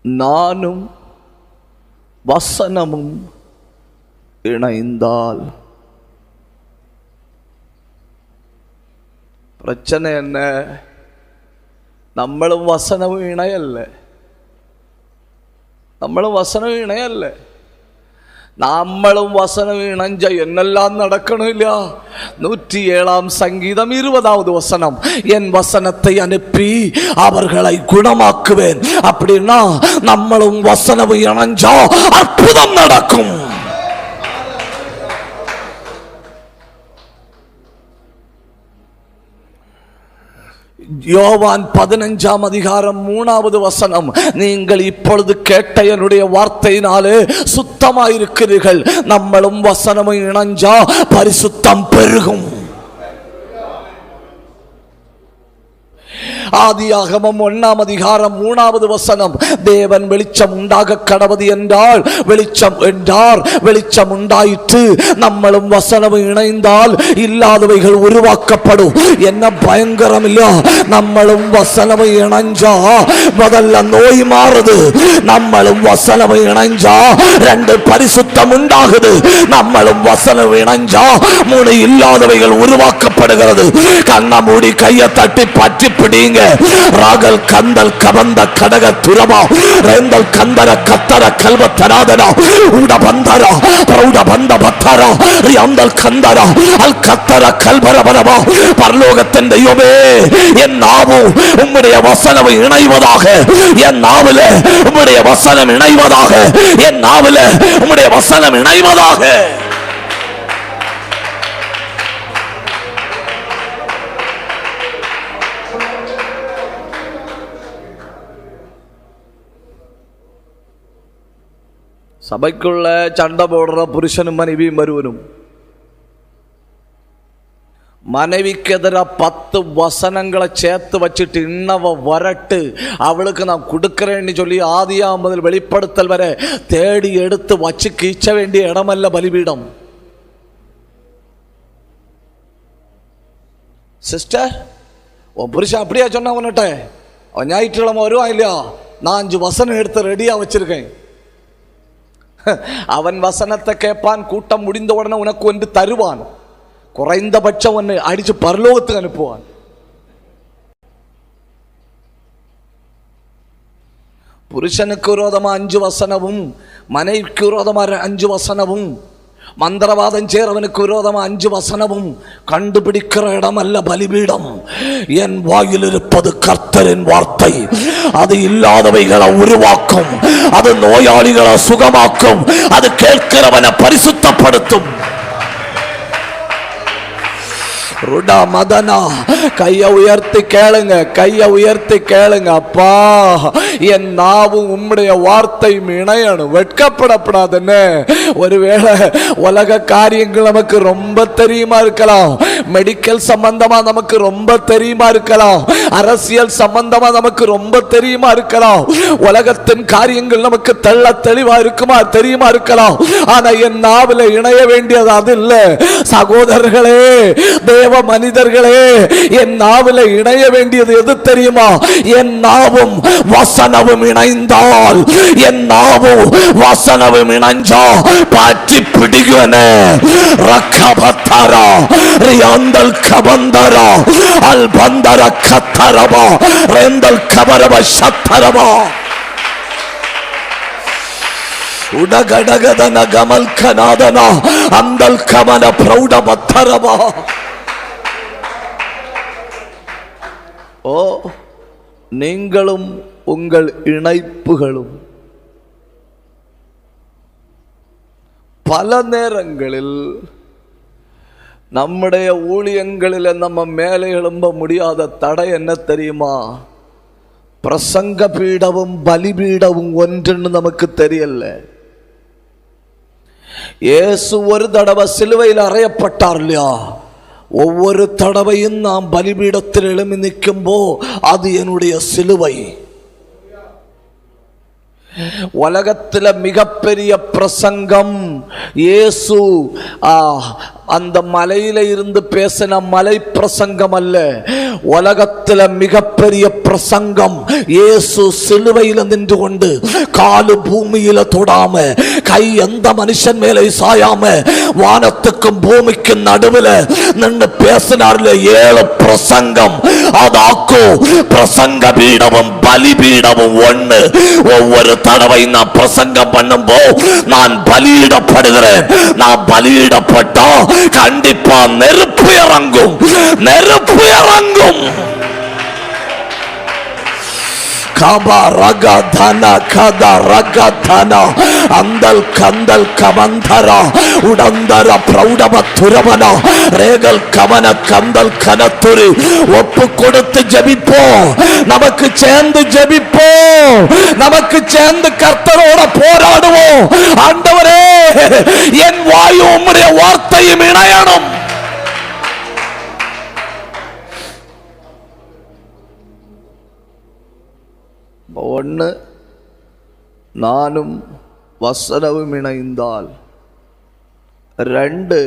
நானும் வசனமும் இணைந்தால் பிரச்சனை என்ன? நம்மளும் வசனமும் இணையல்ல, நம்மளும் வசனமும் இணையல்ல. നമ്മളും വസനം ഇണഞ്ച എന്നെല്ലാം നടക്കണില്ല. 107 சங்கீதம் 20வது வசனம், என் வசனத்தை அனுப்பி அவர்களை குணமாக்குவேன். அப்படின்னா நம்மளும் வசனம் இணைஞ்சா அற்புதம் நடக்கும். யோவான் 15ஆம் அதிகாரம் 3வது வசனம், நீங்கள் இப்பொழுது கேட்ட என்னுடைய வார்த்தையினாலே சுத்தமாயிருக்கிறீர்கள். நம்மளும் வசனமும் இணைஞ்சா பரிசுத்தம் பெருகும். ஆதியாகமம் 1ஆம் அதிகாரம் 3வது வசனம், தேவன் வெளிச்சம் உண்டாக கடவது என்றால் வெளிச்சம் என்றார், வெளிச்சம் உண்டாயிற்று. நம்மளும் வசனம் இணைந்தால் இல்லாதவைகள் உருவாக்கப்படும். என்ன பயங்கரம் இல்ல? நம்மளும் வசனம் இணைஞ்சா முதல்ல நோய் மாறுது. நம்மளும் வசனம் இணைஞ்சா 2 பரிசுத்தம் உண்டாகுது. நம்மளும் வசனம் இணைஞ்சா 3 இல்லாதவைகள் உருவாக்கப்படுகிறது. கண்ண மூடி கையை தட்டி பற்றி பிடிங்க. ராகல் கந்தல் கபந்த கடக துரமா ரேந்தல் கந்தர கத்தர கல்வ தராதனா உட பந்தரா பிரௌட பந்த பத்தரா ரியாந்தல் கந்தரா அல் கத்தர கல்பரபரமா. பரலோகத்தின் தெய்வமே, என் நாவு உம்முடைய வசனம் இணைவதாக. என் நாவில உம்முடைய வசனம் இணைவதாக. என் நாவில உம்முடைய வசனம் இணைவதாக. சபைக்குள்ள சண்டை போடுற புருஷனும் மனைவியும் வருவனும், மனைவிக்கு எதிராக 10 வசனங்களை சேர்த்து வச்சுட்டு இன்னவ வரட்டு அவளுக்கு நான் கொடுக்கிறேன்னு சொல்லி ஆதியாகமம் முதல் வெளிப்படுத்தல் வரை தேடி எடுத்து வச்சு கீச்ச வேண்டிய இடமல்ல பலிபீடம். சிஸ்டர், உன் புருஷன் அப்படியா சொன்ன உன்னிட்ட? அவன் ஞாயிற்றுக்கிழமை வருவான் இல்லையா? நான் 5 வசனம் எடுத்து ரெடியா வச்சிருக்கேன். அவன் வசனத்தை கேட்பான். கூட்டம் முடிந்த உடனே உனக்கு ஒன்று தருவான். குறைந்தபட்சம் ஒன்று அடிச்சு பரலோகத்துக்கு அனுப்புவான். புருஷனுக்கு விரோதமா 5 வசனமும், மனைவிக்கு விரோதமா 5 வசனமும், மந்திரவாதம் சேரவனுக்கு விரோதமா 5 வசனமும் கண்டுபிடிக்கிற இடம் அல்ல பலிபீடம். என் வாயில் இருப்பது கர்த்தரின் வார்த்தை. அது இல்லாதவைகளை உருவாக்கும். அது நோயாளிகளை சுகமாக்கும். அது கேட்கிறவனை பரிசுத்தப்படுத்தும். கையை உயர்த்தி கேளுங்க, கையை உயர்த்தி கேளுங்க. அப்பா, என் நாவும் உம்முடைய வார்த்தை இணையணும். வெட்கப்படப்படாதுன்னு. ஒருவேளை உலக காரியங்கள் நமக்கு ரொம்ப தெரியுமா இருக்கலாம். மெடிக்கல் சம்பந்தமா நமக்கு ரொம்ப தெரியுமா இருக்கலாம். அரசியல் சம்பந்தமா நமக்கு ரொம்ப தெரியுமா இருக்கலாம். உலகத்தின் காரியங்கள் நமக்கு தெள்ள தெளிவா இருக்குமா தெரியுமா இருக்கலாம். ஆனா என் நாவில இணைய வேண்டியது அது இல்ல. சகோதரர்களே, தேவ மனிதர்களே, என் நாவில இணைய வேண்டியது எது தெரியுமா? என் நாவும் வசனமும் இணைந்தால், என் நாவும் வசனமும் இணைஞ்சா பற்றி பிடிக்குவனே. ரக்கபத்தரா ரியாந்தல் கபந்தரா அல் பந்தர கத்தரபா ரெந்தல் கபரப சத்தரபா உடகடகதன கமல் கநாதனா அந்தல் கமன பிரௌட பத்தரபா. ஓ, நீங்களும் உங்கள் இணைப்புகளும் பல நேரங்களில் நம்முடைய ஊழியங்களில் நம்ம மேலே எழும்ப முடியாத தடை என்ன தெரியுமா? பிரசங்க பீடமும் பலிபீடமும் ஒன்றுன்னு நமக்கு தெரியல. இயேசு ஒரு தடவை சிலுவையில் அறையப்பட்டார் இல்லையா? ஒவ்வொரு தடவையும் நாம் பலிபீடத்தில் எழும்பி நிற்கும்போ அது என்னுடைய சிலுவை. உலகத்தில் மிகப்பெரிய பிரசங்கம் இயேசு அந்த மலையில இருந்து பேசின மலை பிரசங்கம் அல்ல. உலகத்தில் மிகப்பெரிய
பிரசங்கம். இயேசு சிலுவையில நின்று கொண்டு காலு பூமியில தொடாம, கை எந்த மனுஷன் மேலே சாயாம, வானத்துக்கும் பூமிக்கும் நடுவில் நின்று பேசினார்ல 7 பிரசங்கம். அதாக்கோ பிரசங்க பீடமும் பலிபீடமும் ஒண்ணு. ஒவ்வொரு தடவை நான் பிரசங்கம் பண்ணும்போ நான் பலியிடப்படுகிறேன். நான் பலியிடப்பட்டா கண்டிப்பா நெருப்பு இறங்கும், நெருப்பு இறங்கும். கபா ரகா தன கதா ரகா தன அந்தல் கந்தல் கமந்தரா உடந்தர பிரௌடம துரவன ரேகல் கமன கந்தல் கனத்துரு. ஒப்பு கொடுத்து ஜெபிப்போம். நமக்கு சேர்ந்து ஜெபிப்போம். நமக்கு சேர்ந்து கர்த்தரோட போராடுவோம். ஆண்டவரே, என் வாயு உம்முடைய வார்த்தையும் இணையணும்.
ஒன்று, நானும் வசனமும் இணைந்தால். 2,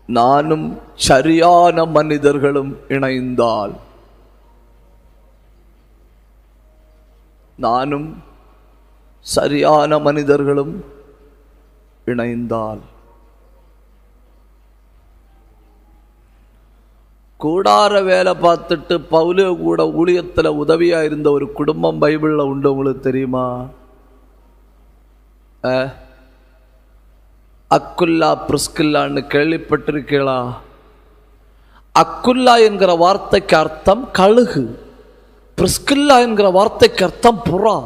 நானும் சரியான மனிதர்களும் இணைந்தால். நானும் சரியான மனிதர்களும் இணைந்தால். கூடார வேலை பார்த்துட்டு பவுலே கூட ஊழியத்தில் உதவியா இருந்த ஒரு குடும்பம் பைபிளில் உண்டு. உங்களுக்கு தெரியுமா? அக்குல்லா பிரிஸ்கில்லான்னு கேள்விப்பட்டிருக்கீங்களா? அக்குல்லா என்கிற வார்த்தைக்கு அர்த்தம் கழுகு, பிரிஸ்கில்லா என்கிற வார்த்தைக்கு அர்த்தம் புறா.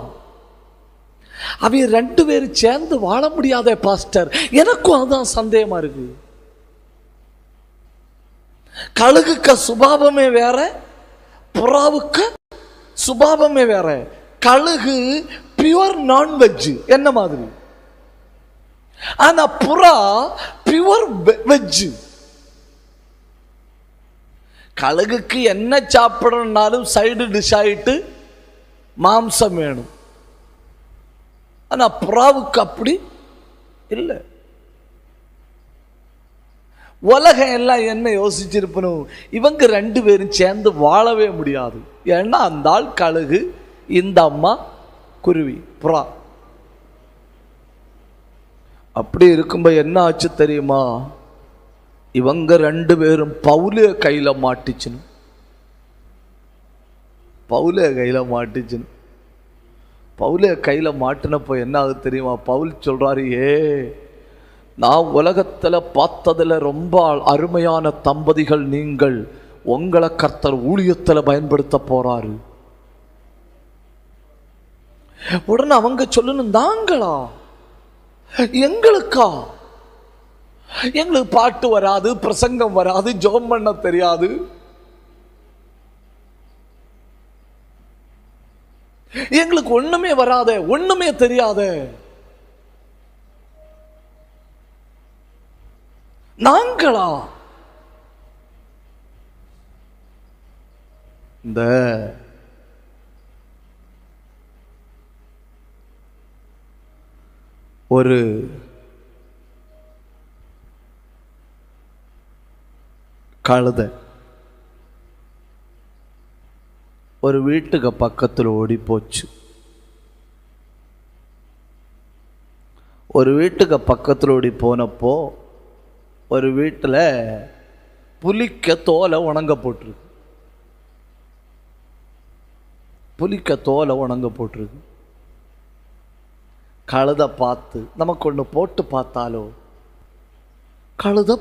அவை 2 பேரும் சேர்ந்து வாழ முடியாத பாஸ்டர். எனக்கும் அதுதான் சந்தேகமா இருக்கு. கழுகுக்கு சுபாவமே வேற, புறாவுக்கு சுபாவமே வேற. கழுகு பியூர் நான்வெஜ், என்ன மாதிரி. ஆனா புறா பியூர் வெஜ். கழுகுக்கு என்ன சாப்பிடணும்னாலும் சைடு டிஷ் ஆயிட்டு மாம்சம் வேணும். ஆனா புறாவுக்கு அப்படி இல்லை. உலகம் எல்லாம் என்ன யோசிச்சிருப்பனும், இவங்க 2 பேரும் சேர்ந்து வாழவே முடியாது. ஏன்னா அந்த ஆள் கழுகு, இந்த அம்மா குருவி, புறா. அப்படி இருக்கும்போது என்ன ஆச்சு தெரியுமா? இவங்க 2 பேரும் பவுலே கையில மாட்டிச்சுன்னு. பவுலே கையில மாட்டிச்சுன்னு. பவுலே கையில மாட்டினப்போ என்ன ஆகுது தெரியுமா? பவுல் சொல்றாரு, நான் உலகத்தில் பார்த்ததில் ரொம்ப அருமையான தம்பதிகள் நீங்கள். உங்களை கர்த்தர் ஊழியத்தில் பயன்படுத்த போறாரு. உடனே அவங்க சொல்லணும், நாங்களா? எங்களுக்கா? எங்களுக்கு பாட்டு வராது, பிரசங்கம் வராது, ஜெபம் பண்ண தெரியாது. எங்களுக்கு ஒண்ணுமே வராத, ஒண்ணுமே தெரியாத. நாங்களா? இந்த ஒரு கழுதை ஒரு வீட்டுக்கு பக்கத்தில் ஓடி போச்சு. ஒரு வீட்டுக்கு பக்கத்தில் ஓடி போனப்போ ஒரு வீட்டில் புலிக்க தோலை உணங்க போட்டிருக்கு. புலிக்க தோலை உணங்க போட்டிருக்கு. கழுதை பார்த்து, நமக்கு ஒன்று போட்டு பார்த்தாலோ, கழுதை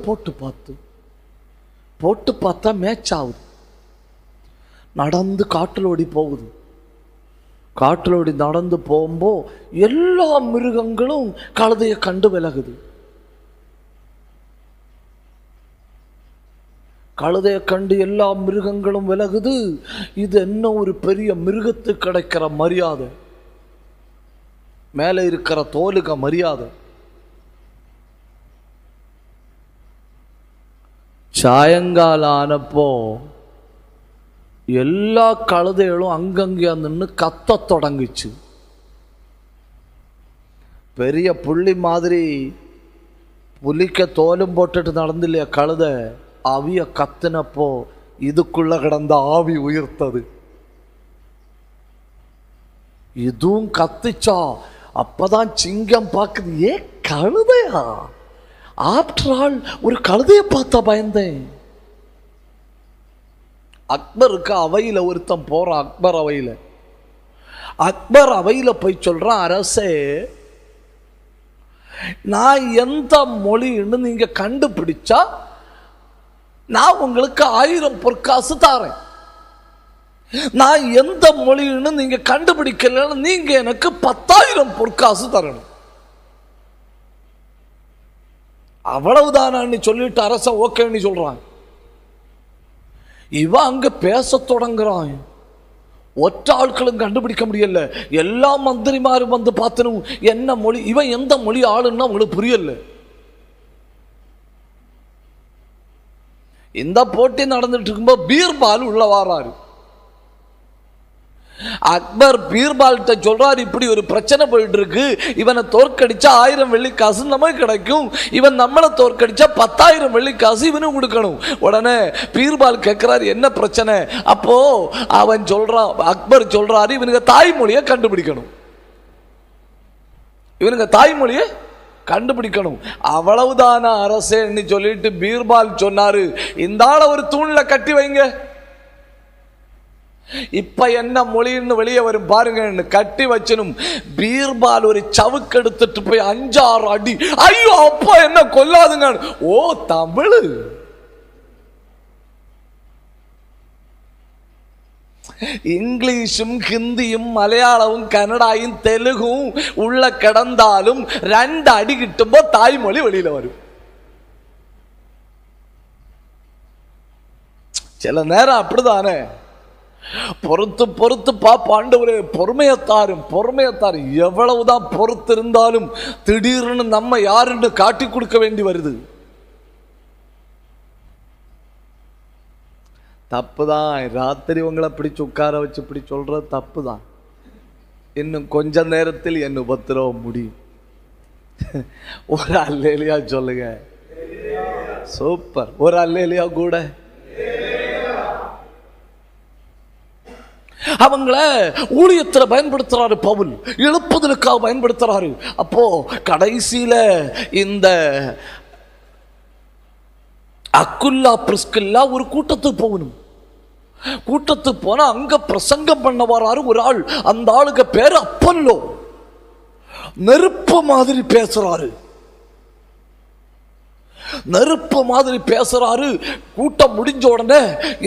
போட்டு பார்த்தா மேட்ச் ஆகுது. நடந்து காட்டிலோடி போகுது. காட்டிலோடி நடந்து போகும்போ எல்லா மிருகங்களும் கழுதையை கண்டு விலகுது. கழுதையை கண்டு எல்லா மிருகங்களும் விலகுது. இது என்ன ஒரு பெரிய மிருகத்துக்கு கிடைக்கிற மரியாதை, மேலே இருக்கிற தோலுக்கு மரியாதை. சாயங்காலம் ஆனப்போ எல்லா கழுதைகளும் அங்கங்கே நின்று கத்த தொடங்குச்சு. பெரிய புள்ளி மாதிரி புலிக்க தோலும் போட்டுட்டு நடந்து இல்லையா கழுதை, அவிய கத்துனப்போ இதுக்குள்ள கிடந்த ஆவி உயிர்த்தது.
இதுவும் கத்துச்சா. அப்பதான் சிங்கம் பார்க்குது, ஏ கழுதையா? ஆஃப்டர் ஆல் ஒரு கழுதையை பார்த்தா பயந்தேன். அக்பருக்கு அவையில ஒருத்தன் போறான். அக்பர் அவையில போய் சொல்றான், அரசே, நான் எந்த மொழின்னு நீங்க கண்டுபிடிச்சா நான் உங்களுக்கு 1000 பொற்காசு தாரேன். நான் எந்த மொழின்னு நீங்க கண்டுபிடிக்கலன்னு நீங்க எனக்கு 10,000 பொற்காசு தரணும். அவ்வளவுதானு சொல்லிட்டு அரசன் ஓகேன்னு சொல்றான். இவன் அங்க பேச தொடங்குறான். ஒற்ற ஆட்களும் கண்டுபிடிக்க முடியல. எல்லா மந்திரிமாரும் வந்து பார்த்தனும் என்ன மொழி, இவன் எந்த மொழி ஆளுன்னு அவங்களுக்கு புரியல. இந்த போட்டி நடந்துட்டு இருக்கும்போது பீர்பால் உள்ள வாராரு. அக்பர் பீர்பால்கிட்ட சொல்றாரு, இப்படி ஒரு பிரச்சனை போயிட்டு இருக்கு, இவனை தோற்கடிச்சா 1000 வெள்ளிக்காசு நமக்கு கிடைக்கும், இவன் நம்மளை தோற்கடிச்சா 10,000 வெள்ளிக்காசு இவனும் கொடுக்கணும். உடனே பீர்பால் கேட்கிறாரு, என்ன பிரச்சனை? அப்போ அவன் சொல்றான், அக்பர் சொல்றாரு, இவனுக்கு தாய்மொழியை கண்டுபிடிக்கணும், இவனுக்கு தாய்மொழியை கண்டுபிடிக்கணும். அவ்வளவுதான அரசேன்னு சொல்லிட்டு பீர்பால் சொன்னாரு, இந்த ஆளை ஒரு தூண்ல கட்டி வைங்க, இப்ப என்ன மொழின்னு வெளியே வரும் பாருங்க. கட்டி வச்சனும். பீர்பால் ஒரு சவுக்கு எடுத்துட்டு போய் 5-6 அடி. ஐயோ அப்பா என்ன கொல்லாதுங்க. ஓ தமிழ், இங்கிலீஷும் ஹிந்தியும் மலையாளமும் கன்னடாயும் தெலுங்கும் உள்ள கிடந்தாலும் 2 அடி கிட்டும்போ தாய்மொழி வெளியில வரும். சில நேரம் அப்படிதானே. பொறுத்து பாப்பாண்டவரே, பொறுமையத்தாரும். எவ்வளவுதான் பொறுத்து இருந்தாலும் திடீர்னு நம்ம யாருன்னு காட்டி கொடுக்க வேண்டி வருது. தப்புதான். ராத்திரி உங்களை பிடிச்சு உட்கார வச்சு இப்படி சொல்ற தப்புதான். இன்னும் கொஞ்ச நேரத்தில் என் உபத்திரவம் முடியும். ஒரு அல்லேலியா சொல்லுங்க. சூப்பர். ஒரு அல்லேலியா கூட. அவங்கள ஊழியத்தில் பயன்படுத்துறாரு பவுல், எழுப்புதலுக்காக பயன்படுத்துறாரு. அப்போ கடைசியில இந்த அக்குல்லா பிரிஸ்கில்லா ஒரு கூட்டத்துக்கு போகணும். கூட்டத்துக்கு போனா அங்க பிரசங்கம் பண்ண வராரு ஒரு ஆள். அந்த ஆளுக்கு பேரு அப்பல்லோ. நெருப்பு மாதிரி பேசுறாரு. கூட்டம் முடிஞ்ச உடனே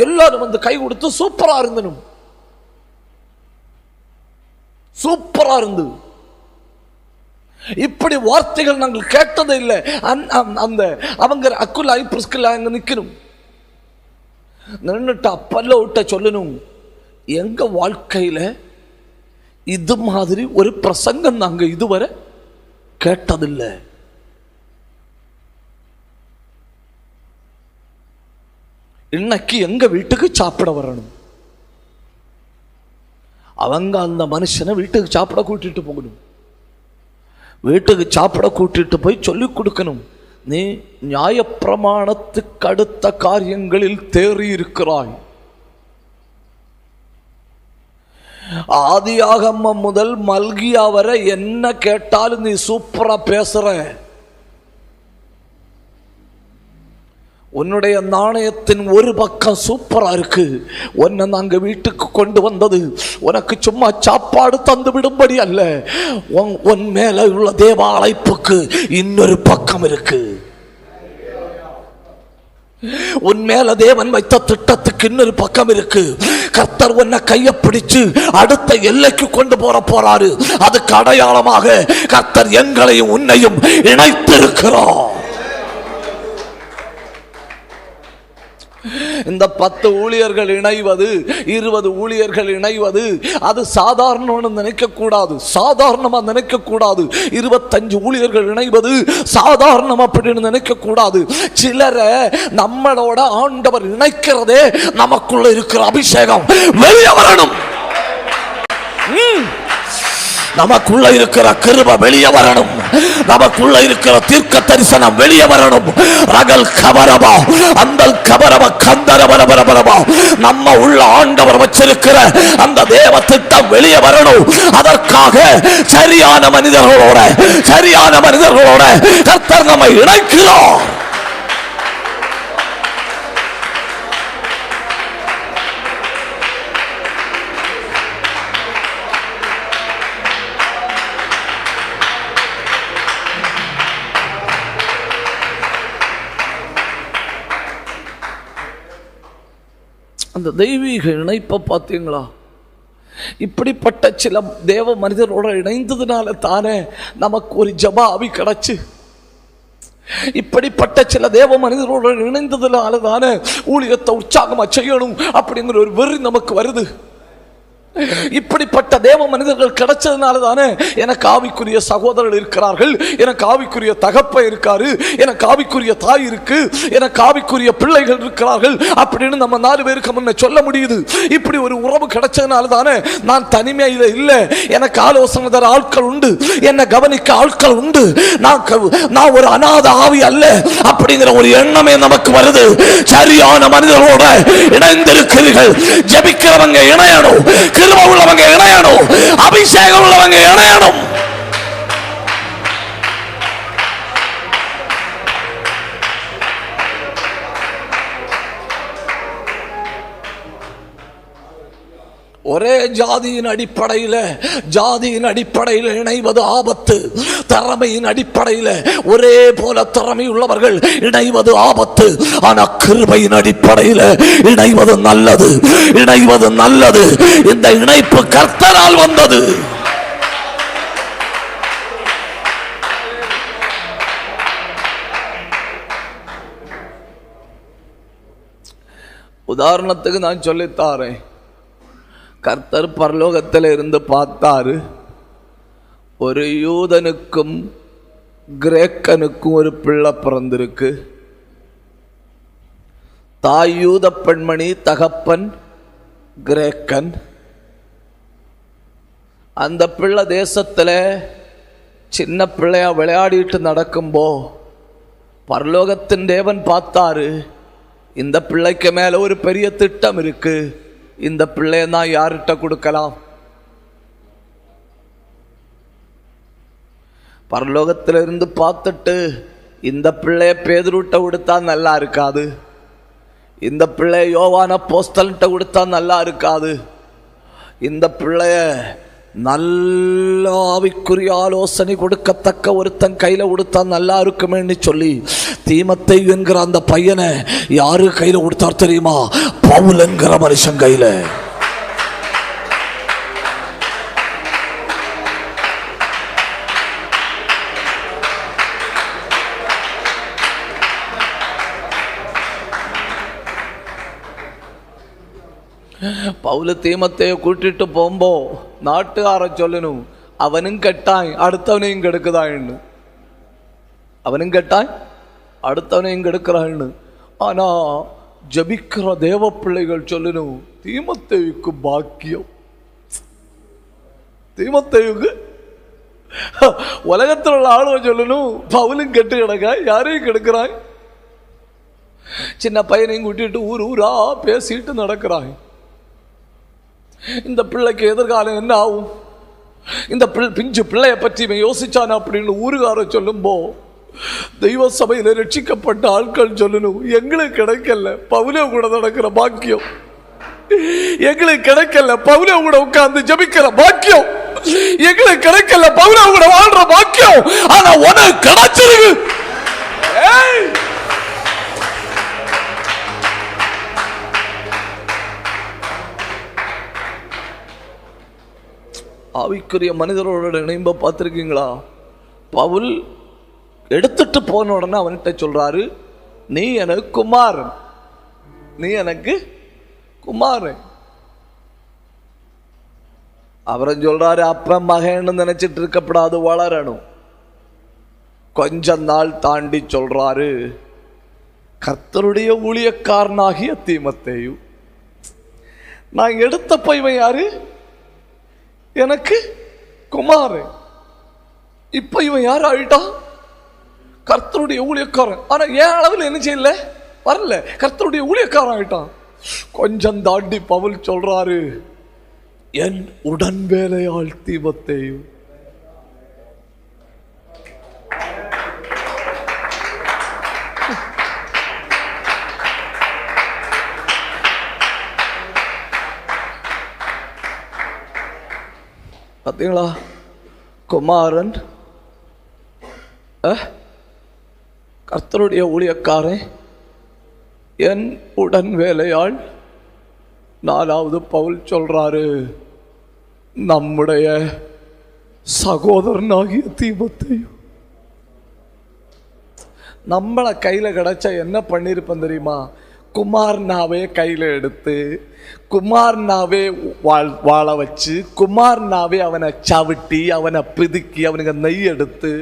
எல்லாரும் வந்து கை கொடுத்து சூப்பரா இருந்தனும், சூப்பரா இருந்து, இப்படி வார்த்தைகள் நாங்கள் கேட்டதே இல்லை. அந்த அவங்க அக்குல்லாய் பிரிஸ்கில்லா அங்க நிக்கணும். நின்னுட்டு அப்பல்ல விட்ட சொல்லணும், எங்க வாழ்க்கையில இது மாதிரி ஒரு பிரசங்கம் நாங்க இதுவரை கேட்டதில்லை. இன்னைக்கு எங்க வீட்டுக்கு சாப்பிட வரணும். அவங்க அந்த மனுஷனை வீட்டுக்கு சாப்பிட கூட்டிட்டு போகணும். வீட்டுக்கு சாப்பிட கூட்டிட்டு போய் சொல்லிக் கொடுக்கணும், நீ நியாயப்பிரமாணத்துக்கு அடுத்த காரியங்களில் தேறி இருக்கிறாய். ஆதியாகமம் முதல் மல்கியா வரை என்ன கேட்டாலும் நீ சூப்பரா பேசுற. உன்னுடைய நாணயத்தின் ஒரு பக்கம் சூப்பரா இருக்கு. உன்னை நாங்க வீட்டுக்கு கொண்டு வந்தது உனக்கு சும்மா சாப்பாடு தந்து விடும்படி அல்ல. உன் மேல உள்ள தேவ அழைப்புக்கு இன்னொரு பக்கம் இருக்கு. உன் மேல தேவன் வைத்த திட்டத்துக்கு இன்னொரு பக்கம் இருக்கு. கர்த்தர் உன்னை கையை பிடிச்சு அடுத்த எல்லைக்கு கொண்டு போறாரு. அதுக்கு அடையாளமாக கர்த்தர் எங்களையும் உன்னையும் இணைத்திருக்கிறார். இந்த 10 ஊழியர்கள் இணைவது, 20 ஊழியர்கள் இணைவது அது சாதாரண நினைக்க கூடாது, சாதாரணமா நினைக்க கூடாது. 25 ஊழியர்கள் இணைவது சாதாரணமா அப்படின்னு நினைக்க கூடாது. சிலரை நம்மளோட ஆண்டவர் இணைக்கிறதே நமக்குள்ள இருக்கிற அபிஷேகம் வெளியே வரணும். நமக்குள்ள இருக்கிற கிருபை வெளியே வரணும், நமக்குள்ள இருக்கிற தீர்க்க தரிசனம் வெளியே வரணும். ரகல் கபரபா அந்த கபரப கந்தரபரபரபரபா நம்ம உள்ள ஆண்டவர் வச்சிருக்கிற அந்த தேவ திட்டம் வெளியே வரணும். அதற்காக சரியான மனிதர்களோட கர்த்தர் நம்மை இணைக்கிறார். அந்த தெய்வீக இணைப்பை பார்த்தீங்களா? இப்படிப்பட்ட சில தேவ மனிதரோட இணைந்ததுனால தானே நமக்கு ஒரு ஜப ஆவி கிடைச்சு. இப்படிப்பட்ட சில தேவ மனிதரோட இணைந்ததுனால தானே ஊழியத்தை உற்சாகமா செய்யணும் அப்படிங்கிற ஒரு வெறி நமக்கு வருது. இப்படிப்பட்ட தேவ மனிதர்கள் கிடைச்சதுனால தானே எனக்கு ஆவிக்குரிய சகோதரர்கள் இருக்கிறார்கள், எனக்கு ஆவிக்குரிய தகப்ப இருக்காரு, எனக்கு ஆவிக்குரிய தாய் இருக்கு, எனக்கு ஆவிக்குரிய பிள்ளைகள் இருக்கிறார்கள் அப்படின்னு நம்ம 4 பேருக்கு முன்ன சொல்ல முடியுது. இப்படி ஒரு உறவு கிடைச்சதுனால தானே நான் தனிமையில இல்லை, எனக்கு ஆலோசனை தர ஆட்கள் உண்டு, என்னை கவனிக்க ஆட்கள் உண்டு, நான் ஒரு அநாத ஆவி அல்ல அப்படிங்கிற ஒரு எண்ணமே நமக்கு வருது. சரியான மனிதர்களோட இணைந்திருக்கிறீர்கள். ஜெபிக்கிறவங்க இணையணும், கிருபை உள்ளவங்க இணையணும், அபிஷேகம் உள்ளவங்க இணையணும். ஒரே ஜாதியின் அடிப்படையில் இணைவது ஆபத்து. திறமையின் அடிப்படையில் ஒரே போல திறமை உள்ளவர்கள் இணைவது ஆபத்து. ஆனா கிருபையின் அடிப்படையில் இணைவது நல்லது. இந்த இணைப்பு கர்த்தரால் வந்தது. உதாரணத்துக்கு நான் சொல்லித்தாரேன். கர்த்தர் பரலோகத்தில் இருந்து பார்த்தாரு, ஒரு யூதனுக்கும் கிரேக்கனுக்கும் ஒரு பிள்ளை பிறந்திருக்கு. தாய் யூத பெண்மணி, தகப்பன் கிரேக்கன். அந்த பிள்ளை தேசத்தில் சின்ன பிள்ளையா விளையாடிட்டு நடக்கும்போ பரலோகத்தின் தேவன் பார்த்தாரு, இந்த பிள்ளைக்கு மேல ஒரு பெரிய திட்டம் இருக்கு, இந்த பிள்ளைய தான் யார்கிட்ட கொடுக்கலாம்? பரலோகத்தில் இருந்து பார்த்துட்டு இந்த பிள்ளைய பேதுருட்ட கொடுத்தா நல்லா இருக்காது, இந்த பிள்ளைய யோவான அப்போஸ்தலன்ட்ட கொடுத்தா நல்லா இருக்காது, இந்த பிள்ளைய நல்ல ஆவிக்குரிய ஆலோசனை கொடுக்கத்தக்க ஒருத்தன் கையில கொடுத்தா நல்லா இருக்குமேன்னு சொல்லி தீமோத்தேயு என்கிற அந்த பையனை யாரு கையில கொடுத்தார் தெரியுமா? பவுல் என்கிற மனுஷன் கையில. பவுல தீமோத்தேயை கூட்டிட்டு போம்போ நாட்டுக்கார சொல்லணும், அவனும் கெட்டான் அடுத்தவனையும் கெடுக்குதான்னு, அவனும் கெட்டான் அடுத்தவனையும் கெடுக்கிறான்னு. ஆனா ஜபிக்கிற தேவ பிள்ளைகள் சொல்லணும், தீமோத்தேயுக்கு பாக்கியம். தீமோத்தேயுக்கு உலகத்தில் உள்ள ஆளுவ சொல்லணும், பவுலும் கெட்டு கிடக்காய், யாரையும் கெடுக்கிறாய், சின்ன பையனையும் கூட்டிட்டு ஊர் ஊரா பேசிட்டு நடக்கிறாய். இந்த பிள்ளைக்கு எதிர்காலம் என்ன ஆகும், இந்த பிஞ்சு பிள்ளைய பற்றி யோசிச்சான் அப்படின்னு ஊருகார சொல்லும்போ தெய்வ சபையில ரட்சிக்கப்பட்ட ஆட்கள் சொல்லணும், எங்களுக்கு கிடைக்கல பவுலே கூட நடக்கிற பாக்கியம், எங்களுக்கு கிடைக்கல பவுலே கூட உட்கார்ந்து ஜபிக்கிற பாக்கியம், எங்களுக்கு கிடைக்கல பவுலே கூட வாழ்ற பாக்கியம், ஆனா உனக்கு கிடைச்சிருக்கு. ஆவிக்குரிய மனிதரோட இணைம்ப பார்த்திருக்கீங்களா? பவுல் எடுத்துட்டு போன உடனே அவன்கிட்ட சொல்றாரு, நீ எனக்கு குமாரன், நீ எனக்கு குமாரன். அவரும் சொல்றாரு, அப்ப மகன்னு நினைச்சிட்டு இருக்கப்படாது, வளரணும். கொஞ்ச நாள் தாண்டி சொல்றாரு, கர்த்தருடைய ஊழியக்காரனாகிய தீமோத்தேயு, நான் எடுத்த பையன் யாரு, எனக்கு குமாரன். இப்ப இவன் யார் ஆயிட்டான்? கர்த்தருடைய ஊழியக்காரன். ஆனா ஏன் அளவில் என்ன செய்யல, வரல. கர்த்தருடைய ஊழியக்காரன் ஆயிட்டான். கொஞ்சம் தாண்டி பவுல் சொல்றாரு, என் உடன் வேலையாள் தீமோத்தேயு. பார்த்தீங்களா? குமாரன், கர்த்தருடைய ஊழியக்காரன், என் உடன் வேலையாள். நாலாவது பவுல் சொல்றாரு, நம்முடைய சகோதரனாகிய தீமோத்தேயு. நம்மளை கையில் கிடைச்சா என்ன பண்ணியிருப்பேன் தெரியுமா? குமார்னாவே கையில் எடுத்து, குமார்னாவே வாழ வச்சு, குமார்னாவே அவனை சவிட்டி, அவனை பிதுக்கி, அவனுக்கு நெய் எடுத்து,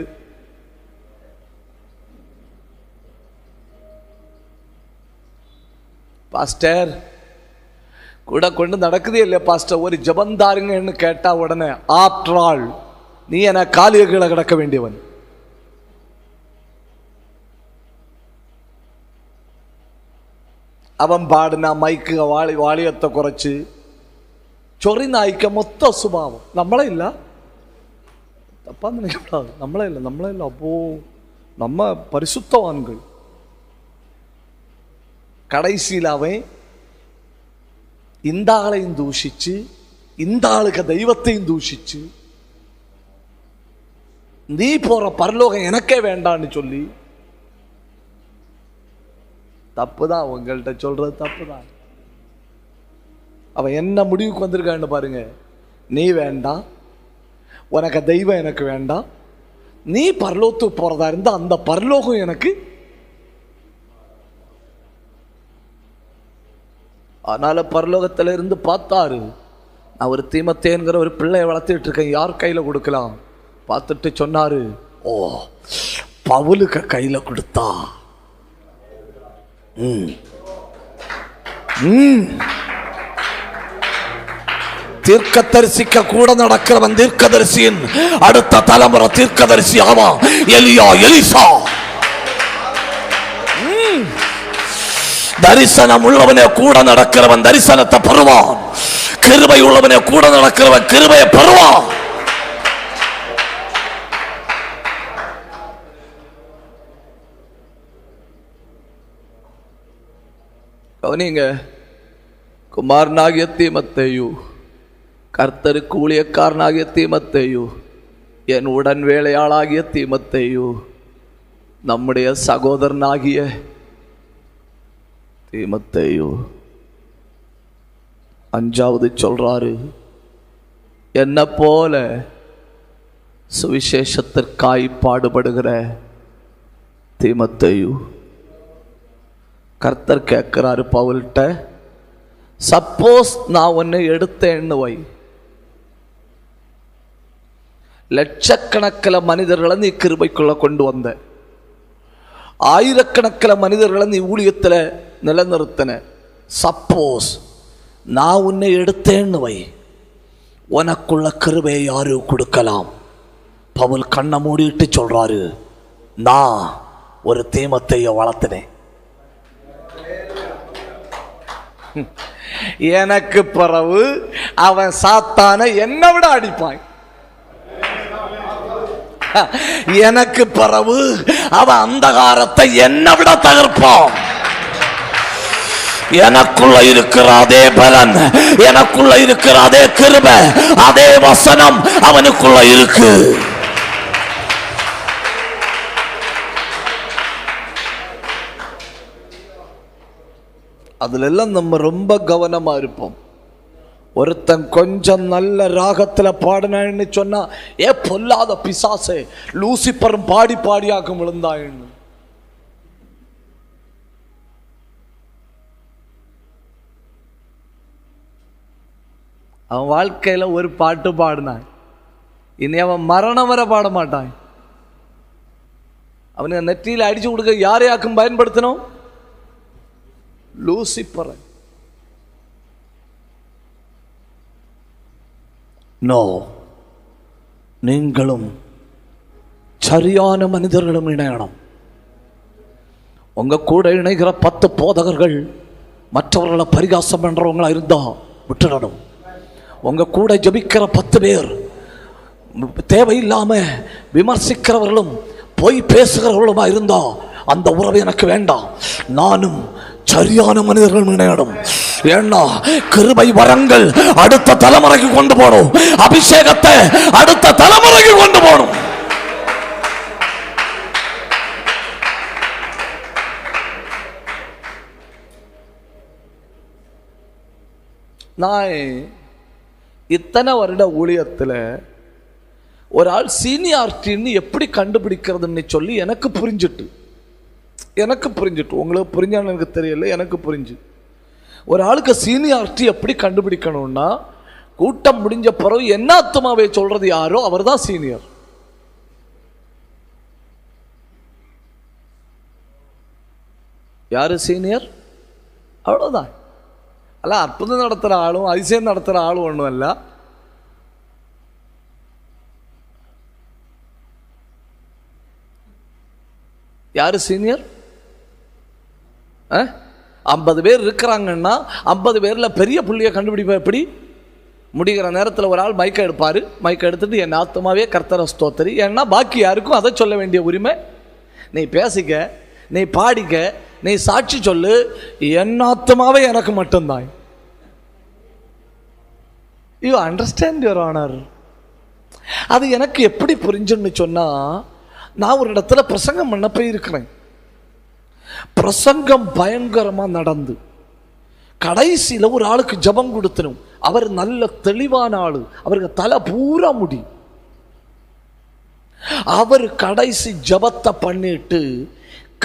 பாஸ்டர் கூட கொண்டு நடக்குதே இல்லையா பாஸ்டர், ஒரு ஜபந்தாருங்கன்னு கேட்டா உடனே, ஆஃப்டர் ஆல் நீ என காலிய கீழே கிடக்க வேண்டியவன். அவன் பாடுனா மைக்கு வாலியத்தை குறைச்சு சொறி நாய்க்க மொத்த சுபாவம். நம்மளே இல்லை, தப்பா நினைக்கப்படாது, நம்மளே இல்லை. அப்போ நம்ம பரிசுத்தவான்கள். கடைசியில் அவன் இந்த ஆளையும் தூஷிச்சு, இந்த ஆளுக்கு தெய்வத்தையும் தூஷிச்சு, நீ போற பரலோகம் எனக்கே வேண்டான்னு சொல்லி, தப்புதான் உங்கள்கிட்ட சொல்றது, தப்புதான். அவன் என்ன முடிவுக்கு வந்திருக்கான்னு பாருங்க. நீ வேண்டாம், உனக்கு தெய்வம் எனக்கு வேண்டாம், நீ பரலோகத்துக்கு போறதா இருந்தா அந்த பரலோகம் எனக்கு. அதனால பரலோகத்துல இருந்து பார்த்தாரு, நான் ஒரு தீமோத்தேயுங்கிற ஒரு பிள்ளையை வளர்த்துட்டு இருக்கேன், யார் கையில கொடுக்கலாம் பார்த்துட்டு சொன்னாரு, ஓ பவுலுக்கு கையில கொடுத்தா. தீர்க்கதரிசிக்க கூட நடக்கிறவன் தீர்க்கதரிசியின் அடுத்த தலைமுறை தீர்க்கதரிசி ஆவான். எலியா, எலிசா. தரிசனம் உள்ளவனே கூட நடக்கிறவன் தரிசனத்தை பெறுவான். கிருபை உள்ளவனே கூட நடக்கிறவன் கிருபையை பெறுவான். கவனிங்க, குமாரனாகிய தீமோத்தேயு, கர்த்தருக்கு ஊழியக்காரனாகிய தீமோத்தேயு, என் உடன் வேலையாளாகிய தீமோத்தேயு, நம்முடைய சகோதரனாகிய தீமோத்தேயு. அஞ்சாவது சொல்றாரு, என்ன போல சுவிசேஷத்திற்காய் பாடுபடுகிற தீமோத்தேயு. கர்த்தர் கேட்கிறாரு பவுல்கிட்ட, சப்போஸ் நான் உன்னை எடுத்தேன்னு வை, லட்சக்கணக்கில் மனிதர்களை நீ கிருபைக்குள்ள கொண்டு வந்த, ஆயிரக்கணக்கில் மனிதர்களை நீ ஊழியத்தில் நிலைநிறுத்தின. சப்போஸ் நான் உன்னை எடுத்தேன்னு வை, உனக்குள்ள கிருபையை யாரு கொடுக்கலாம்? பவுல் கண்ணை மூடிட்டு சொல்றாரு, நான் ஒரு தீமோத்தேயை வளர்த்தினேன், எனக்கு பிறகு அவன் சாத்தானை என்னை விட அடிப்பான், எனக்கு பிறகு அவன் அந்தகாரத்தை என்னை விட தகர்ப்பான். எனக்குள்ள இருக்கிற அதே பலன், எனக்குள்ள இருக்கிற அதே கிருபை, அதே வசனம் அவனுக்குள்ள இருக்கு. அதுல எல்லாம் நம்ம ரொம்ப கவனமா இருப்போம். ஒருத்தன் கொஞ்சம் நல்ல ராகத்துல பாடினான்னு சொன்னா, ஏ பொல்லாத பிசாசே, லூசிபரும் பாடி பாடியாக்கும் விழுந்தாயின்னு. அவன் வாழ்க்கையில ஒரு பாட்டு பாடினான், இனி அவன் மரணம் வர பாட மாட்டான். அவனுக்கு நெற்றியில் அடிச்சு கொடுக்க யாரையாக்கும் பயன்படுத்தணும்? லூசிபரை. நோ, நீங்களும் சரியான மனிதர்களும் இணையணும். உங்க கூட இணைகிற 10 போதகர்கள் மற்றவர்களை பரிகாசம் பண்றவங்களா இருந்தா விட்டுடணும். உங்க கூட ஜபிக்கிற 10 பேர் தேவையில்லாம விமர்சிக்கிறவர்களும் பொய் பேசுகிறவர்களுமா இருந்தா அந்த உறவு எனக்கு வேண்டாம். நானும் சரியான மனிதர்கள் இணையணும். ஏன்னா கிருபை வரங்கள் அடுத்த தலைமுறைக்கு கொண்டு போகணும். அபிஷேகத்தை அடுத்த தலைமுறைக்கு கொண்டு போகணும். நான் இத்தனை வருட ஊழியத்தில் ஒரு ஆள் சீனியாரிட்டின்னு எப்படி கண்டுபிடிக்கிறதுன்னு சொல்லி எனக்கு புரிஞ்சிட்டு, உங்களுக்கு புரிஞ்சான்னு எனக்கு தெரியல, எனக்கு புரிஞ்சு. ஒரு ஆளுக்கு சீனியாரிட்டி எப்படி கண்டுபிடிக்கணும்னா, கூட்டம் முடிஞ்ச பிறகு என்ன ஆத்துமாவே சொல்றது யாரோ அவர் தான் சீனியர். யாரு சீனியர்? அவ்வளோதான். அல்ல அற்புதம் நடத்துகிற ஆளும் அதிசயம் நடத்துகிற ஆளும் ஒன்றும் அல்ல. யாரு சீனியர்? 50 பேர் இருக்கிறாங்கன்னா 50 பேரில் பெரிய புள்ளியை கண்டுபிடிப்பா எப்படி? முடிகிற நேரத்தில் ஒரு ஆள் மைக்கை எடுப்பார். மைக்கை எடுத்துட்டு என் ஆத்துமாவே கர்த்தரை ஸ்தோத்திரி. ஏன்னா பாக்கி யாருக்கும் அதை சொல்ல வேண்டிய உரிமை. நீ பேசிக்க, நீ பாடிக்க, நீ சாட்சி சொல்லு, என் ஆத்துமாவே எனக்கு மட்டும்தான். You understand your honour? அது எனக்கு எப்படி புரிஞ்சுன்னு சொன்னா, நான் ஒரு இடத்துல பிரசங்கம் பண்ண போயிருக்கிறேன். பிரசங்கம் பயங்கரமா நடந்து கடைசியில் ஒரு ஆளுக்கு ஜபம் கொடுத்தனும். அவர் நல்ல தெளிவான ஆளு, அவருக்கு தலை பூரா முடி. அவர் கடைசி ஜபத்தை பண்ணிட்டு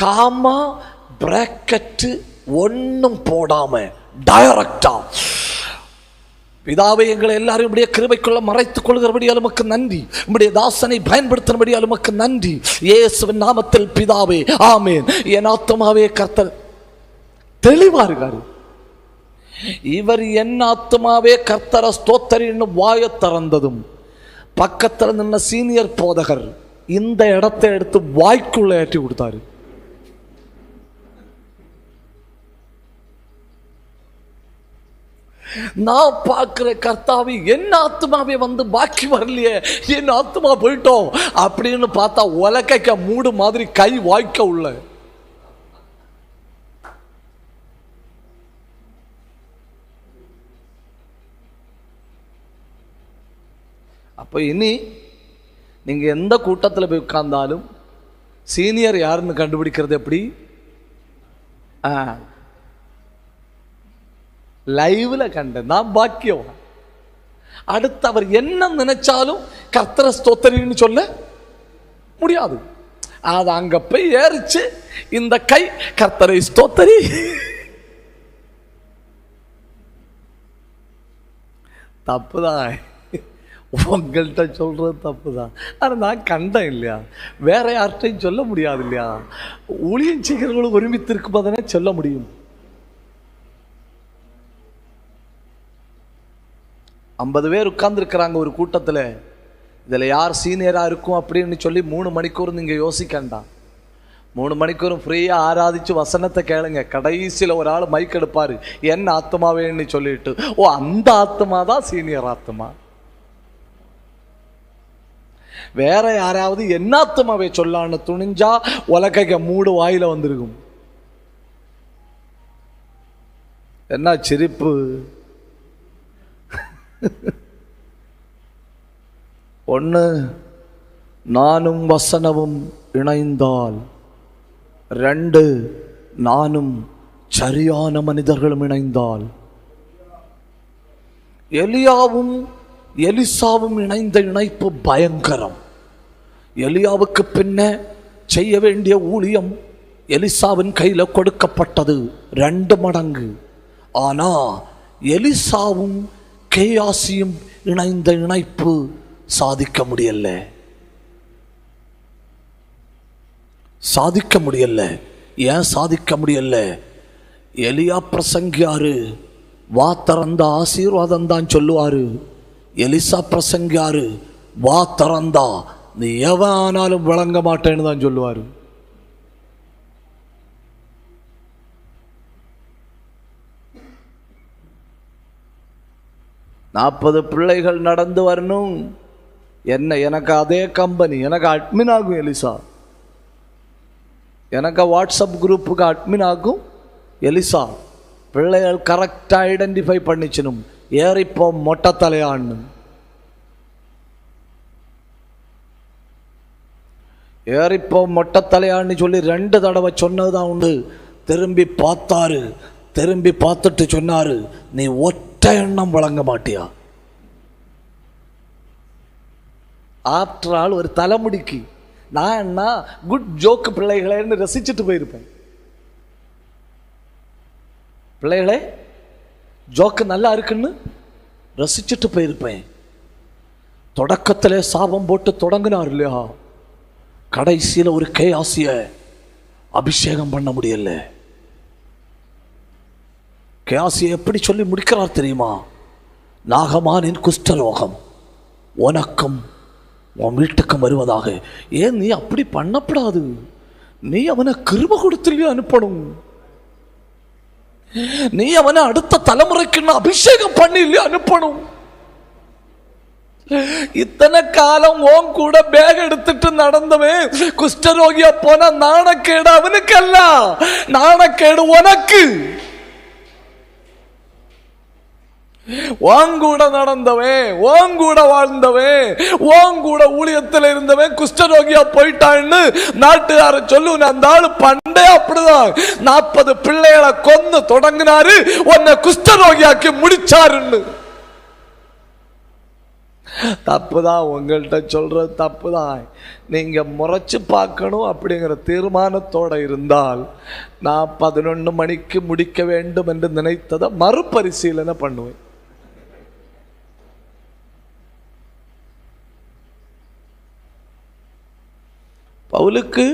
காமா பிராக்கெட் ஒன்னும் போடாம டைரக்டா, பிதாவை எங்களை எல்லாரும் இப்படியே கிருபைக்குள்ள மறைத்துக் கொள்கிறபடியால் உமக்கு நன்றி, இப்படிய தாசனை பயன்படுத்தினபடியால் உமக்கு நன்றி, இயேசுவின் நாமத்தில் பிதாவே ஆமேன், என் ஆத்துமாவே கர்த்தர். தெளிவா இருக்காரு இவர். என் ஆத்துமாவே கர்த்தர ஸ்தோத்திரின்னு வாயை திறந்ததும் பக்கத்தில் நின்ன சீனியர் போதகர் இந்த இடத்தை எடுத்து வாய்க்குள்ள ஏற்றி கொடுத்தாரு. நான் பார்க்கிற கர்த்தாவே, என் ஆத்துமாவே வந்து பாக்கி வரலையே, என் ஆத்துமா போயிட்டோம் அப்படின்னு பார்த்தா உலக்கைக்க மூடு மாதிரி கை வாய்க்க உள்ள. அப்ப இனி நீங்க எந்த கூட்டத்தில் போய் உட்கார்ந்தாலும் சீனியர் யாருன்னு கண்டுபிடிக்கிறது எப்படி? லைவ்ல கண்டேன் நான் பாக்கியம். அடுத்து அவர் என்ன நினைச்சாலும் கர்த்தரை ஸ்தோத்திரின்னு சொல்ல முடியாது. அது அங்க போய் ஏறிச்சு, இந்த கை கர்த்தரை ஸ்தோத்திரி. தப்புதான், உங்கள்கிட்ட சொல்றது தப்புதான். ஆனா நான் கண்டேன் இல்லையா, வேற யார்கிட்டையும் சொல்ல முடியாது இல்லையா. ஊழியம் செய்கிறவர்களும் ஒருமித்து இருக்கும்போதுதானே சொல்ல முடியும். 50 பேர் உட்கார்ந்துருக்கிறாங்க ஒரு கூட்டத்தில். இதில் யார் சீனியராக இருக்கும் அப்படின்னு சொல்லி 3 மணிக்கூர் நீங்கள் யோசிக்கண்டாம். 3 மணிக்கூரும் ஃப்ரீயாக ஆராதிச்சு வசனத்தை கேளுங்க. கடைசியில் ஒரு ஆள் மைக் எடுப்பார், என் ஆத்மாவேன்னு சொல்லிட்டு. ஓ, அந்த ஆத்மா தான் சீனியர் ஆத்மா. வேற யாராவது என்ன ஆத்மாவே சொல்லான்னு துணிஞ்சா உலக மூடு வாயில வந்திருக்கும். என்ன சிரிப்பு! ஒன்று, நானும் வசனமும் இணைந்தால். 2, நானும் சரியான மனிதர்களும் இணைந்தால். எலியாவும் எலிசாவும் இணைந்த இணைப்பு பயங்கரம். எலியாவுக்கு பின்ன செய்ய வேண்டிய ஊழியம் எலிசாவின் கையில கொடுக்கப்பட்டது 2 மடங்கு. ஆனா எலிசாவும் கேயாசியும் இணைந்த இணைப்பு சாதிக்க முடியல. ஏன் சாதிக்க முடியல? எலியா பிரசங்கியாரு, வா திறந்த ஆசீர்வாதம் தான் சொல்லுவாரு. எலிசா பிரசங்கியாரு, வா திறந்தா நீ எவனாலும் விளங்க மாட்டேன்னு தான் சொல்லுவார். நாற்பது பிள்ளைகள் நடந்து வரணும். எனக்கு அதே கம்பெனி, எனக்கு அட்மின் ஆகும் எலிசா, எனக்கு வாட்ஸ்அப் குரூப்புக்கு அட்மின் ஆகும் எலிசா. பிள்ளைகள் கரெக்டாக ஐடென்டிஃபை பண்ணிச்சணும். ஏறிப்போ மொட்டை தலையான்னு, ஏறிப்போ மொட்டை தலையான்னு சொல்லி 2 தடவை சொன்னதுதான் உண்டு. திரும்பி பார்த்தாரு, திரும்பி பார்த்துட்டு சொன்னாரு, நீ ஒற்றை எண்ணம் வழங்க மாட்டியா? ஆஃப்டர் ஆல் ஒரு தலைமுடிக்கு நான் என்ன குட் ஜோக்கு பிள்ளைகளேன்னு ரசிச்சுட்டு போயிருப்பேன். பிள்ளைகளே ஜோக்கு நல்லா இருக்குன்னு ரசிச்சுட்டு போயிருப்பேன். தொடக்கத்திலே சாபம் போட்டு தொடங்கினார் இல்லையா, கடைசியில் ஒரு கேயாசிய அபிஷேகம் பண்ண முடியல. கேயாசியை எப்படி சொல்லி முடிக்கிறார் தெரியுமா? நாகமானின் குஷ்டரோகம் உனக்கும் உன் வீட்டுக்கும் வருவதாக. ஏன் நீ அப்படி பண்ணப்படாது, நீ அவனை கிருபை கொடுத்து அனுப்பணும், நீ அவனை அடுத்த தலைமுறைக்கு அபிஷேகம் பண்ணி இல்லையா அனுப்பணும். இத்தனை காலம் ஓம் கூட பேக் எடுத்துட்டு நடந்தவன் குஷ்டரோகியா போன நாணக்கேடு அவனுக்கு அல்ல, நாணக்கேடு உனக்கு. வாங்கூட நடந்தவன், வாங்கூட வாழ்ந்தவன், வாங்கூட ஊழியத்தில் இருந்தவன் குஷ்டரோகியா போயிட்டான்னு நாட்டுக்கார சொல்லு. அந்த ஆளு பண்டே அப்படிதான் 40 பிள்ளைகளை கொன்னு தொடங்கினாரு, உன்னை குஷ்டரோகியாக்கி முடிச்சாருன்னு. தப்புதான், உங்கள்கிட்ட சொல்றது தப்புதான். நீங்க முறைச்சு பார்க்கணும் அப்படிங்கிற தீர்மானத்தோட இருந்தால் நான் 11 மணிக்கு முடிக்க வேண்டும் என்று நினைத்ததை மறுபரிசீலனை பண்ணுவேன். பவுலுக்கு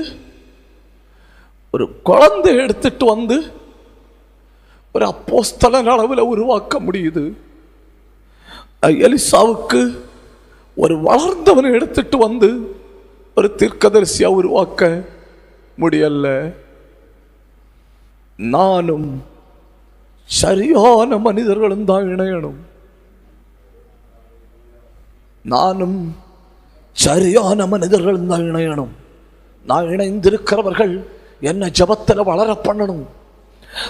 ஒரு குழந்தை எடுத்துட்டு வந்து ஒரு அப்போஸ்தலன் அளவில் உருவாக்க முடியுது. எலிசாவுக்கு ஒரு வளர்ந்தவனை எடுத்துட்டு வந்து ஒரு தீர்க்கதரிசியா உருவாக்க முடியல. நானும் சரியான மனிதர்களும் தான் இணையணும். நானும் சரியான மனிதர்களும் தான் இணையணும். நான் இணைந்திருக்கிறவர்கள் என்ன ஜபத்தில் வளர பண்ணணும்.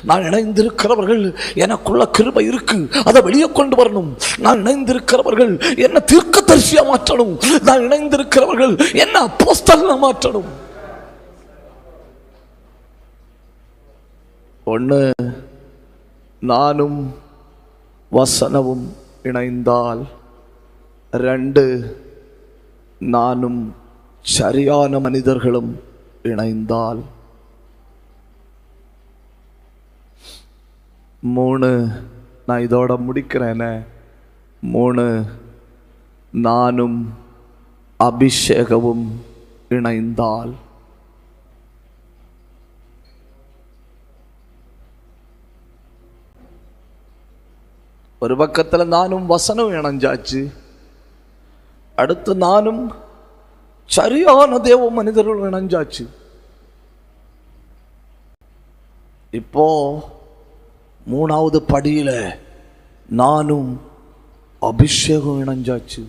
நான் இணைந்திருக்கிறவர்கள் எனக்குள்ள கிருபை இருக்கு, அதை வெளியே கொண்டு வரணும். நான் இணைந்திருக்கிறவர்கள் என்ன தீர்க்கதரிசியா மாற்றணும். நான் இணைந்திருக்கிறவர்கள் என்ன அப்போஸ்தலனா மாற்றணும். ஒன்று, நானும் வசனமும் இணைந்தால். 2, நானும் சரியான மனிதர்களும் இணைந்தால். 3, நான் இதோட முடிக்கிறேனே. 3, நானும் அபிஷேகமும் இணைந்தால். ஒரு பக்கத்தில் நானும் வசனம் இணைஞ்சாச்சு, அடுத்து நானும் சரியான தேவ மனிதர்கள் இணைஞ்சாச்சு. இப்போ 3வது படியில நானும் அபிஷேகம் இணைஞ்சாச்சு.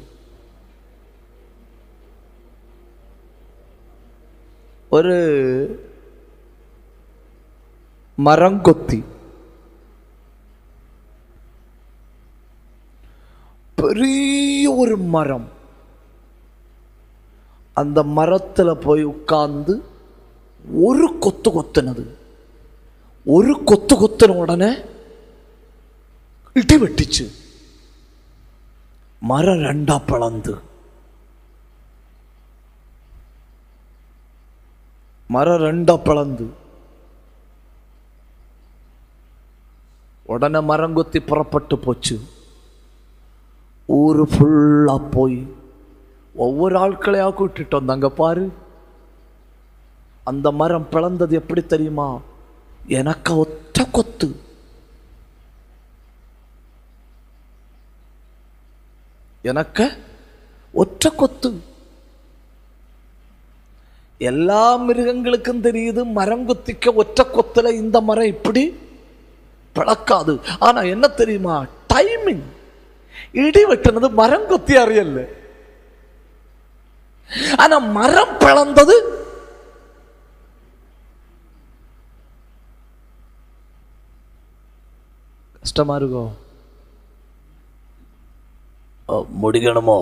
ஒரு மரங்கொத்தி பெரிய ஒரு மரம், அந்த மரத்தில் போய் உட்கார்ந்து ஒரு கொத்து கொத்தினது. ஒரு கொத்து கொத்தின உடனே இடி வெட்டிச்சு, மரம் 2ஆ பிளந்து. மரம் 2ஆ பிளந்து உடனே மரங்கொத்தி புறப்பட்டு போச்சு. ஊரு ஃபுல்லா போய் ஒவ்வொரு ஆட்களையா கூட்டிட்டு வந்தாங்க. பாரு, அந்த மரம் பிளந்தது எப்படி தெரியுமா? எனக்கு ஒத்த கொத்து. எனக்கு ஒற்ற கொத்து. எல்லா மிருகங்களுக்கும் தெரியுது மரம் கொத்திக்க ஒற்ற கொத்துல இந்த மரம் இப்படி பழக்காது. ஆனா என்ன தெரியுமா, டைமிங். இடி வெட்டினது மரம் கொத்தி அறியல, ஆனா மரம் பிளந்தது கஷ்டமா இருக்கும். முடிக்கணுமோ,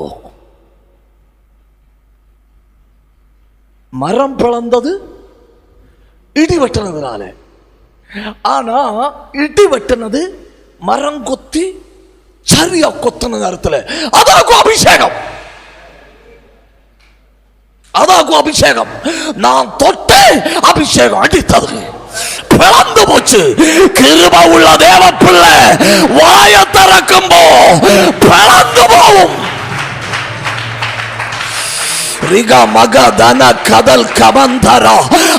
மரம் பிளந்தது இடி வெட்டினதுனால. ஆனா இடி வெட்டினது மரம் கொத்தி சரியா கொத்தின நேரத்தில் அதாக்கும் அபிஷேகம். அதாக்கும் அபிஷேகம். நான் தொட்டு அபிஷேகம் அடித்தது பிளந்து போச்சு. கிருபை உள்ள தேவ பிள்ளை வாய திறக்கும்போ பிளந்து போகும். ரிகா மக தன கதல் கபந்தரா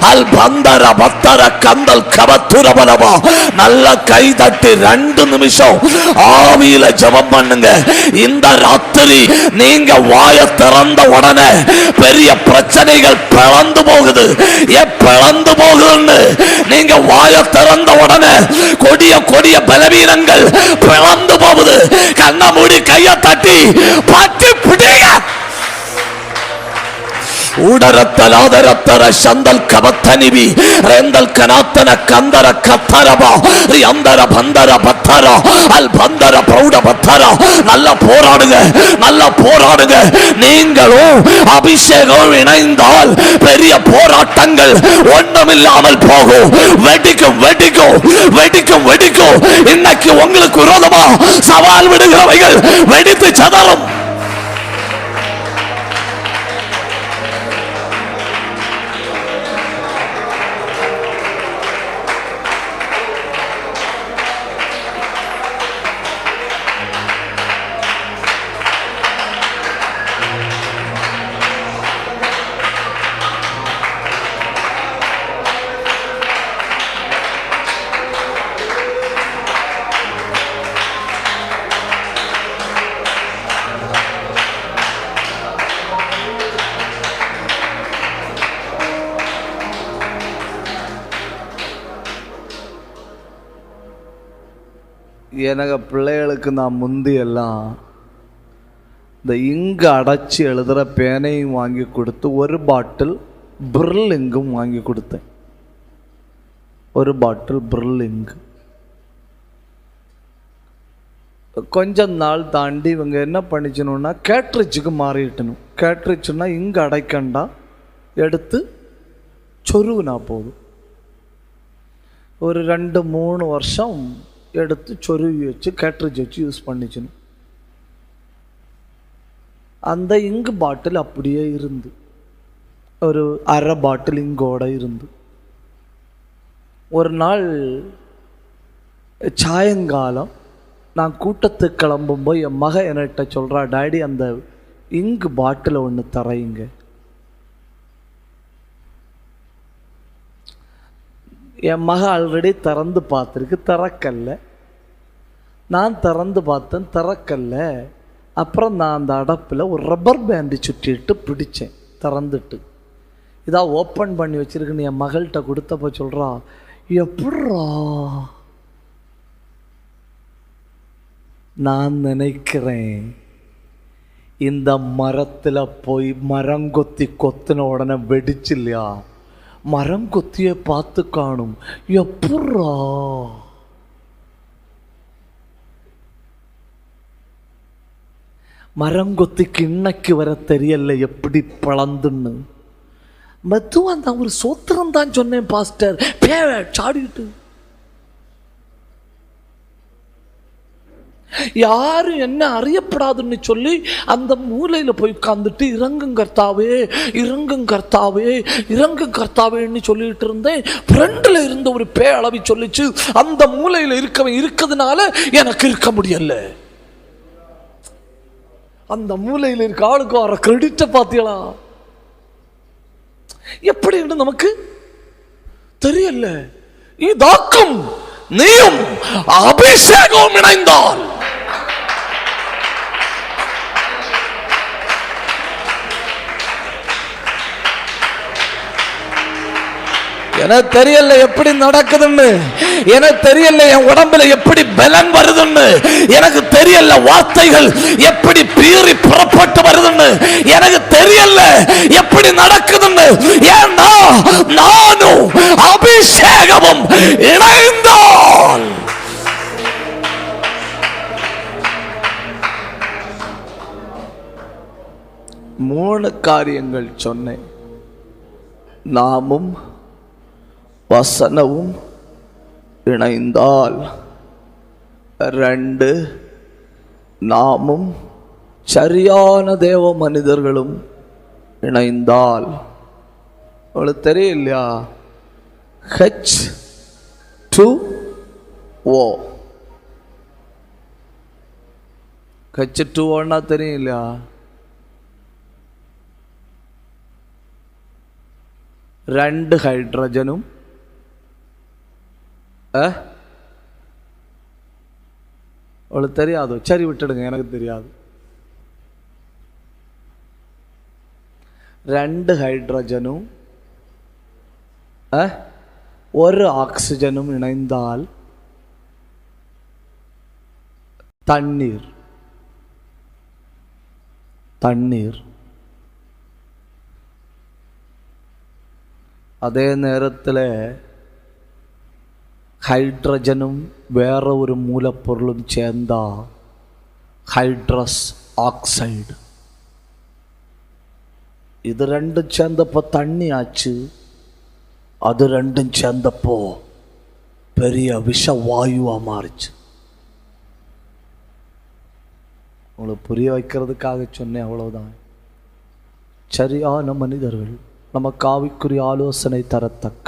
அல் பந்தர பத்தர கந்தல் கபத்துரபனவா. நல்ல கை தட்டி 2 நிமிஷம் ஆவியில ஜெபம் பண்ணுங்க. இந்த ராத்திரி நீங்க வாய திறந்த உடனே பெரிய பிரச்சனைகள் பிளந்து போகுது. பிளந்து போகுதுன்னு நீங்க வாய திறந்த உடனே கொடிய கொடிய பலவீனங்கள் பிளந்து போகுது. கண்ண மூடி கைய தட்டி பற்றி பிடிங்க. ஊடரத்தலாதரத்தர சந்தல் கபத்தனிவி ரெந்தல் கனாத்தன கந்தர கத்தரபா ரியந்தர பந்தர பத்தரா அல் பந்தர பௌட பத்தரா. நல்லா போராடுங்க, நல்லா போராடுங்க. நீங்களும் அபிஷேகம் இணைந்தால் பெரிய போராட்டங்கள் ஒண்ணுமில்லாமல் போகும். வெடிக்கும் வெடிக்கும் வெடிக்கும் வெடிக்கும். இன்னைக்கு உங்களுக்கு விரோதமா சவால் விடுகிறவைகள் வெடித்து சதறும்.
எனக்கு பிள்ளைகளுக்கு நான் முந்தியெல்லாம் இந்த இங்கு அடைச்சி எழுதுகிற பேனையும் வாங்கி கொடுத்து 1 பாட்டில் பிரில் இங்கும் வாங்கி கொடுத்தேன். 1 பாட்டில் பிரில் இங்கு. கொஞ்சம் நாள் தாண்டி இவங்க என்ன பண்ணிச்சணும்னா கேட்ரிட்ஜுக்கு மாறிட்டணும். கேட்ரிட்ஜுன்னா இங்கு அடைக்கண்டா எடுத்து சொருவுனா போதும். ஒரு 2-3 வருஷம் எடுத்து சொருவி வச்சு கேட்ரிட்ஜ் வச்சு யூஸ் பண்ணிச்சணும். அந்த இங்கு பாட்டில் அப்படியே இருந்து ஒரு 1/2 பாட்டில் இங்கோட இருந்து ஒரு நாள் சாயங்காலம் நான் கூட்டத்துக்கு கிளம்பும்போது என் மக என்கிட்ட சொல்கிறா, டாடி அந்த இங்கு பாட்டில் ஒன்று தரையுங்க. என் மக ஆல்ரெடி திறந்து பார்த்துருக்கு, திறக்கல்ல. நான் திறந்து பார்த்தேன், திறக்கல்ல. அப்புறம் நான் அந்த அடப்பில் ஒரு ரப்பர் பேண்டு சுற்றிட்டு பிடிச்சேன். திறந்துட்டு இதான் ஓப்பன் பண்ணி வச்சிருக்குன்னு என் மகள்கிட்ட கொடுத்தப்ப சொல்கிறா, எப்பட்றா? நான் நினைக்கிறேன் இந்த மரத்தில் போய் மரங்கொத்தி கொத்தின உடனே வெடிச்சு இல்லையா, மரம் கொத்தியை பார்த்து காணும். எப்பட்றா? மரங்கொத்திக்கு இன்னைக்கு வர தெரியல எப்படி பழந்துன்னு. மெதுவா நான் ஒரு சோத்திரம் தான் சொன்னேன் பாஸ்டர், சாடிட்டு. யாரும் என்ன அறியப்படாதுன்னு சொல்லி அந்த மூலையில போய் உட்கார்ந்துட்டு இறங்கும் கர்த்தாவே, இறங்கும் கர்த்தாவே, இறங்கும் கர்த்தாவேன்னு சொல்லிட்டு இருந்தேன். ஃப்ரெண்ட்ல இருந்த ஒரு அளவி சொல்லிச்சு, அந்த மூலையில இருக்கிறதுனால எனக்கு இருக்க முடியல. அந்த மூலையில் இருக்க ஆளுக்கு வர கிரெடிட்ட பாத்தீங்களா? எப்படின்னு நமக்கு தெரியல. இதாக்கும் நீயும் அபிஷேகம் இணைந்தால்
எனக்கு தெரியல எப்படி நடக்குதுன்னு, எனக்கு தெரியல என் உடம்புல எப்படி பலன் வருதுன்னு, எனக்கு தெரியல வார்த்தைகள் எப்படி பீறி புறப்பட்டு வருதுன்னு, எனக்கு தெரியல எப்படி நடக்குதுன்னு. ஏன்னா நானும் அபிஷேகமும் இணைந்தால் மூணு காரியங்கள் சொன்னேன். நாமும் வசனமும் இணைந்தால், 2 நாமும் சரியான தேவ மனிதர்களும் இணைந்தால். உங்களுக்கு தெரியலையா? H2O. H2Oன்னா தெரியலையா? 2 ஹைட்ரஜனும் அவளுக்கு தெரியாது. சரி விட்டுடுங்க, எனக்கு தெரியாது. 2 ஹைட்ரஜனும் 1 ஆக்சிஜனும் இணைந்தால் தண்ணீர். அதே நேரத்தில் ஹைட்ரஜனும் வேற ஒரு மூலப்பொருளும் சேர்ந்தா ஹைட்ரஸ் ஆக்சைடு. இது 2 சேர்ந்தப்போ தண்ணி ஆச்சு, அது 2 சேர்ந்தப்போ பெரிய விஷ வாயுவா மாறிச்சு. உங்களுக்கு புரிய வைக்கிறதுக்காக சொன்னேன், அவ்வளவுதான். சரியான மனிதர்கள், நமக்கு ஆவிக்குரிய ஆலோசனை தரத்தக்க,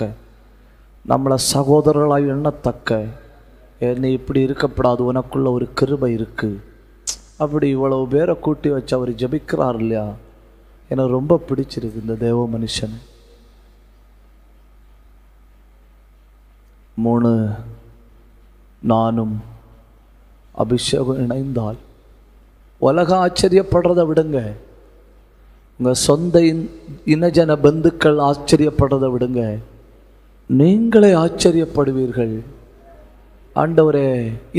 நம்மளை சகோதரர்களாய் எண்ணத்தக்க, என்னை இப்படி இருக்கப்படாது, உனக்குள்ள ஒரு கிருபை இருக்கு, அப்படி இவ்வளவு பேரை கூட்டி வச்சு அவர் ஜெபிக்கிறார் இல்லையா? எனக்கு ரொம்ப பிடிச்சிருக்கு இந்த தேவ மனுஷன். 3 நானும் அபிஷேகம் இணைந்தால், உலகம் ஆச்சரியப்படுறதை விடுங்க, உங்கள் சொந்த இனஜன பந்துக்கள் ஆச்சரியப்படுறதை விடுங்க, நீங்களே ஆச்சரியப்படுவீர்கள். ஆண்டவரே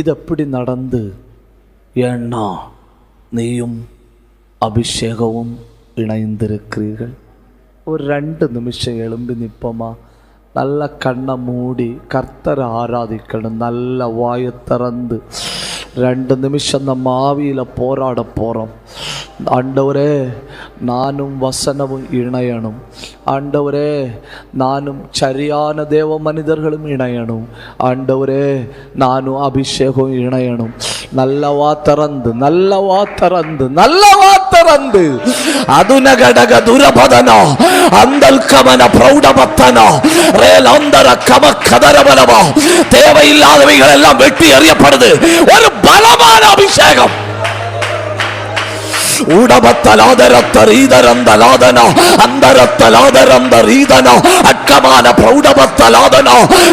இது எப்படி நடந்து? ஏன்னா நீயும் அபிஷேகமும் இணைந்திருக்கிறீர்கள். ஒரு 2 நிமிஷம் எழும்பி நிற்போமா? நல்ல கண்ணை மூடி கர்த்தரை ஆராதிக்கணும். நல்ல வாயை திறந்து 2 நிமிஷம் நம்ம ஆவியில் போராட போகிறோம். ஆண்டவரே நானும் வசனமும் இணையணும். ஆண்டவரே நானும் சரியான தேவ மனிதர்களும் இணையணும். ஆண்டவரே நானும் அபிஷேகம் இணையணும். நல்லவா திறந்து அதுனகடக துரபதன அந்தல் கமன பிரௌடபத்தன ரேலந்தர கம கதரபலவா. தேவையில்லாதவைகள் எல்லாம் வெட்டி எறியப்படுது. ஒரு பலமான அபிஷேகம்.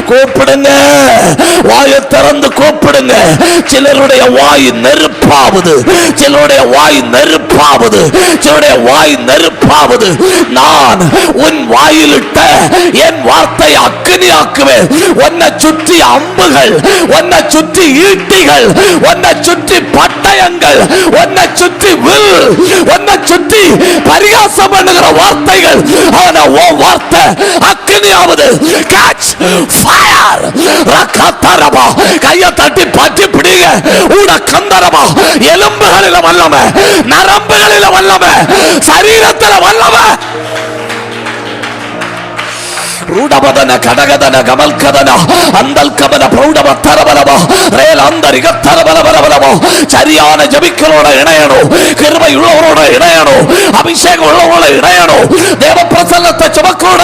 கூப்பிடுங்க, வாயை திறந்து கூப்பிடுங்க. சிலருடைய வாய் நெருப்பாவது, சிலருடைய வாய் நெருப்பாவது, சிலருடைய வாய் நெருப்பாவது. நான் உன் வாயிலிட்ட என் வார்த்தை அக்கினி ஆக்குவேன். உன்னை சுற்றி அம்புகள், உன்னை சுற்றி ஈட்டிகள், உன்னை சுற்றி பட்டயங்கள், உன்னை சுற்றி வில், உன்னை சுற்றி பரிகாசம் பண்ணுகிற வார்த்தைகள். ஆனா உன் வார்த்தை அக்கினியாவது. Catch fire. ரகதரபா. கையை தட்டி பற்றி பிடிங்க. உட கந்தரபா. எலும்புகளில வல்லமை, நரம்புகளில வல்லமை, சரீரத்தில் வல்லமை. ரூடபதன கடகதன கமல்கதன அந்தல் கமன பிரௌடபத்தரபலவா ரேல் அந்தரிகத்தரபலபலபலவா. சரியான ஜெபிக்கிறோட இணையணும், கிருபை உள்ளவரோட இணையணும், அபிஷேகம் உள்ளவரோட இணையணும், தேவ பிரசன்னத்தை சுமக்கோட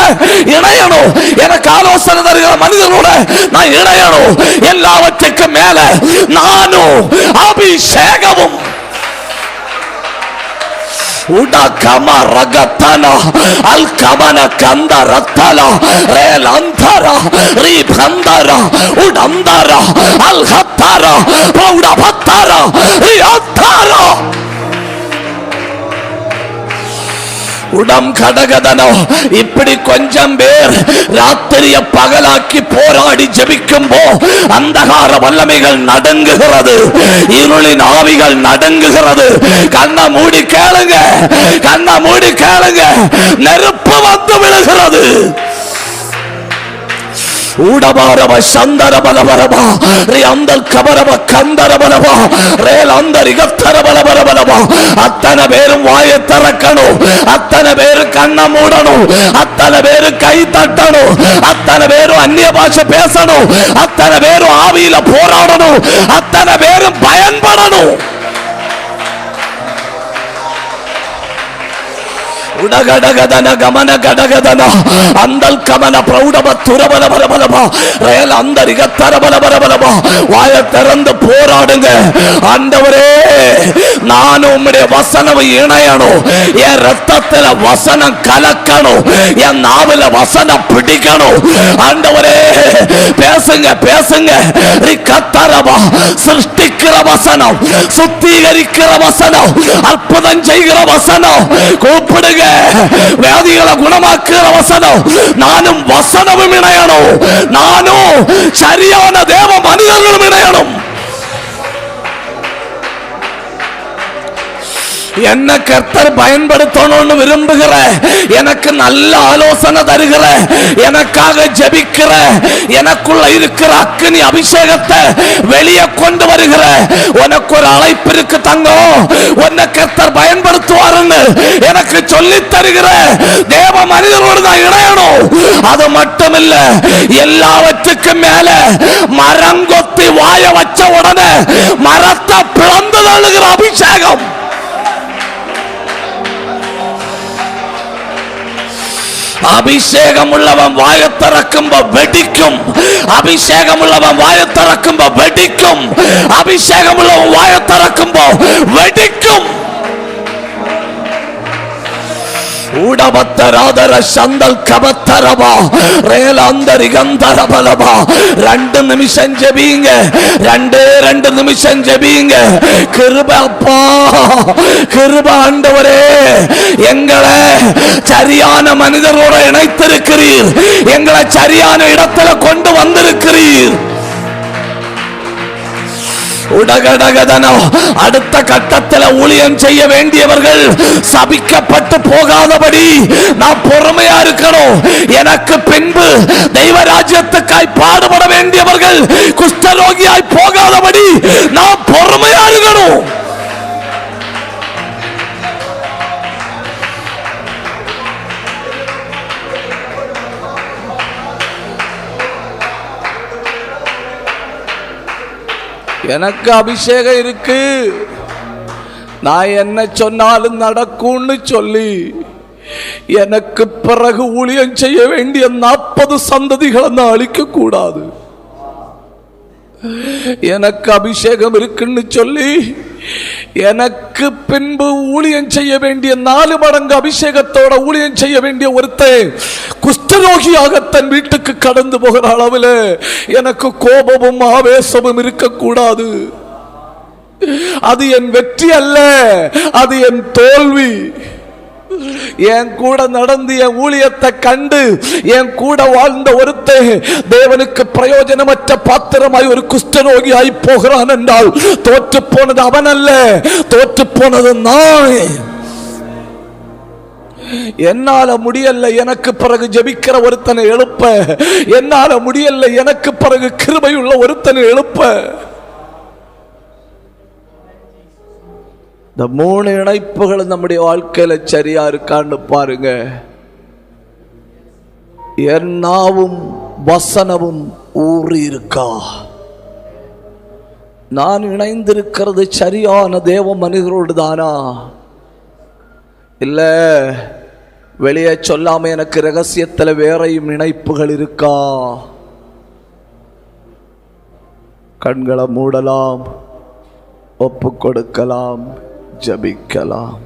இணையணும், எனக்கு ஆலோசனை தருகிற மனிதனோட நான் இணையணும். எல்லாவற்றுக்கும் மேல நானும் அபிஷேகமும் உடகம ரகத்தன அல்கமன கந்த ரத்தல ரேலந்தர ரிபந்தர உடந்தர அல்ஹத்தர பௌடபத்தர ரியத்தர உட ரீலம் கடகதனோ. இப்படி கொஞ்சம் பேர் ராத்திரிய பகலாக்கி போராடி ஜெபிக்கும்போ அந்தகார வல்லமைகள் நடுங்குகிறது, இருளின் ஆவிகள் நடுங்குகிறது. கண்ணை மூடி கேளுங்க, கண்ணை மூடி கேளுங்க, நெருப்பு வந்து விழுகிறது. ஊடபாரவ சந்தரபலபரபா ரியந்தல் கபரவ கந்தரபலபா ரேலந்தரிகத்தரபலபரபலபா. அத்தனை பேரும் வாயை திறக்கணும், அத்தனை பேரும் கண்ணை மூடணும், அத்தனை பேரும் கை தட்டணும், அத்தனை பேரும் அந்நிய பாஷை பேசணும், அத்தனை பேரும் ஆவியில போராடணும், அத்தனை பேரும் பயன்படணும். உடகடகதன கமன கடகதன அந்தல் கமன பிரௌடப துரபலபலபலபா ரேல் அந்தரிகத்தரபலபலபலபா. வாயை திறந்து போராடுங்க. ஆண்டவரே, நான் உம்முடைய வசனம் இணையணும், என் ரத்தத்துல வசனம் கலக்கணும், என் நாவில வசனம் பிடிக்கணும். ஆண்டவரே பேசுங்க, பேசுங்க. ரிகத்தரபா சிருஷ்டிக்கிற வசனம், சுத்திகரிக்கிற வசனம், அற்புதம் செய்கிற வசனம். கூப்பிடுங்க. வியாதிகளை குணமாக்குற வசனம். நானும் வசனமும் இணையணும், நானும் சரியான தேவ மனிதர்களும் இணையணும். என்ன கர்த்தர் பயன்படுத்தணும்னு விரும்புகிற, எனக்கு நல்ல ஆலோசனை தருகிற, எனக்காக ஜெபிக்கிற, எனக்குள்ள இருக்கிற அக்கினி அபிஷேகத்தை வெளியே கொண்டு வருகிற உனக்கு ஒரு அழைப்பு இருக்கு தங்கம். உன்னை கர்த்தர் பயன்படுத்துவாருன்னு எனக்கு சொல்லி தருகிற தேவ மனிதரோடு தான் இணையணும். அது மட்டுமில்ல, எல்லாவற்றுக்கும் மேல மரங்கொத்தி வாய வச்ச உடனே மரத்தை பிளந்து தள்ளுகிற அபிஷேகம். அபிஷேகம் உள்ளவன் வாயை திறக்கும்போ வெடிக்கும், அபிஷேகம் உள்ளவன் வாயை திறக்கும்போ வெடிக்கும், அபிஷேகம் உள்ளவன் வாயை திறக்கும்போ வெடிக்கும். ஊடபத்தராதர சந்தல் கபத்தரபா ரேலந்தரிகந்தரபலபா. 2 நிமிஷம் ஜெபிங்க, 2 நிமிஷம் ஜெபிங்க. கிருபை அப்பா, கிருபை ஆண்டவரே, எங்களை சரியான மனிதரோடு இணைத்திருக்கிறீர், எங்களை சரியான இடத்துல கொண்டு வந்திருக்கிறீர். உடகடகதனோ. அடுத்த கட்டத்தில் ஊழியம் செய்ய வேண்டியவர்கள் சபிக்கப்பட்டு போகாதபடி நான் பொறுமையா இருக்கணும். எனக்கு பின்பு தெய்வ ராஜ்யத்துக்காய் பாடுபட வேண்டியவர்கள் குஷ்டரோகியாய் போகாதபடி நான் பொறுமையா இருக்கணும். எனக்கு அபிஷேகம் இருக்கு, நான் என்ன சொன்னாலும் நடக்கும்னு சொல்லி எனக்கு பிறகு ஊழியம் செய்ய வேண்டிய 40 சந்ததிகளை நான் அழிக்க கூடாது. எனக்கு அபிஷேகம் இருக்குன்னு சொல்லி எனக்கு பின்பு ஊழியம் செய்ய வேண்டிய 4 மடங்கு அபிஷேகத்தோட ஊழியம் செய்ய வேண்டிய ஒருத்தன் குஷ்டரோகியாக தன் வீட்டுக்கு கடந்து போகிற அளவில் எனக்கு கோபமும் ஆவேசமும் இருக்கக்கூடாது. அது என் வெற்றி அல்ல, அது என் தோல்வி. என் கூட நடந்து என் ஊழியத்தை கண்டு என் கூட வாழ்ந்த ஒருத்தன் தேவனுக்கு பிரயோஜனமற்ற பாத்திரமாய் ஒரு குஷ்டரோகியாய் போகிறான் என்றால் தோற்று போனது அவன் அல்ல, தோற்று போனது நான். என்னால முடியல எனக்கு பிறகு ஜெபிக்கிற ஒருத்தனை எழுப்ப, என்னால முடியல எனக்கு பிறகு கிருபையுள்ள ஒருத்தனை எழுப்ப. இந்த 3 இணைப்புகள் நம்முடைய வாழ்க்கையில சரியா இருக்கான்னு பாருங்க. என் நாவும் வசனமும் ஊறி இருக்கா? நான் இணைந்திருக்கிறது சரியான தேவ மனிதரோடு தானா? இல்ல வெளியே சொல்லாம எனக்கு ரகசியத்துல வேறையும் இணைப்புகள் இருக்கா? கண்களை மூடலாம், ஒப்பு கொடுக்கலாம், ஜபிக்கலாம்.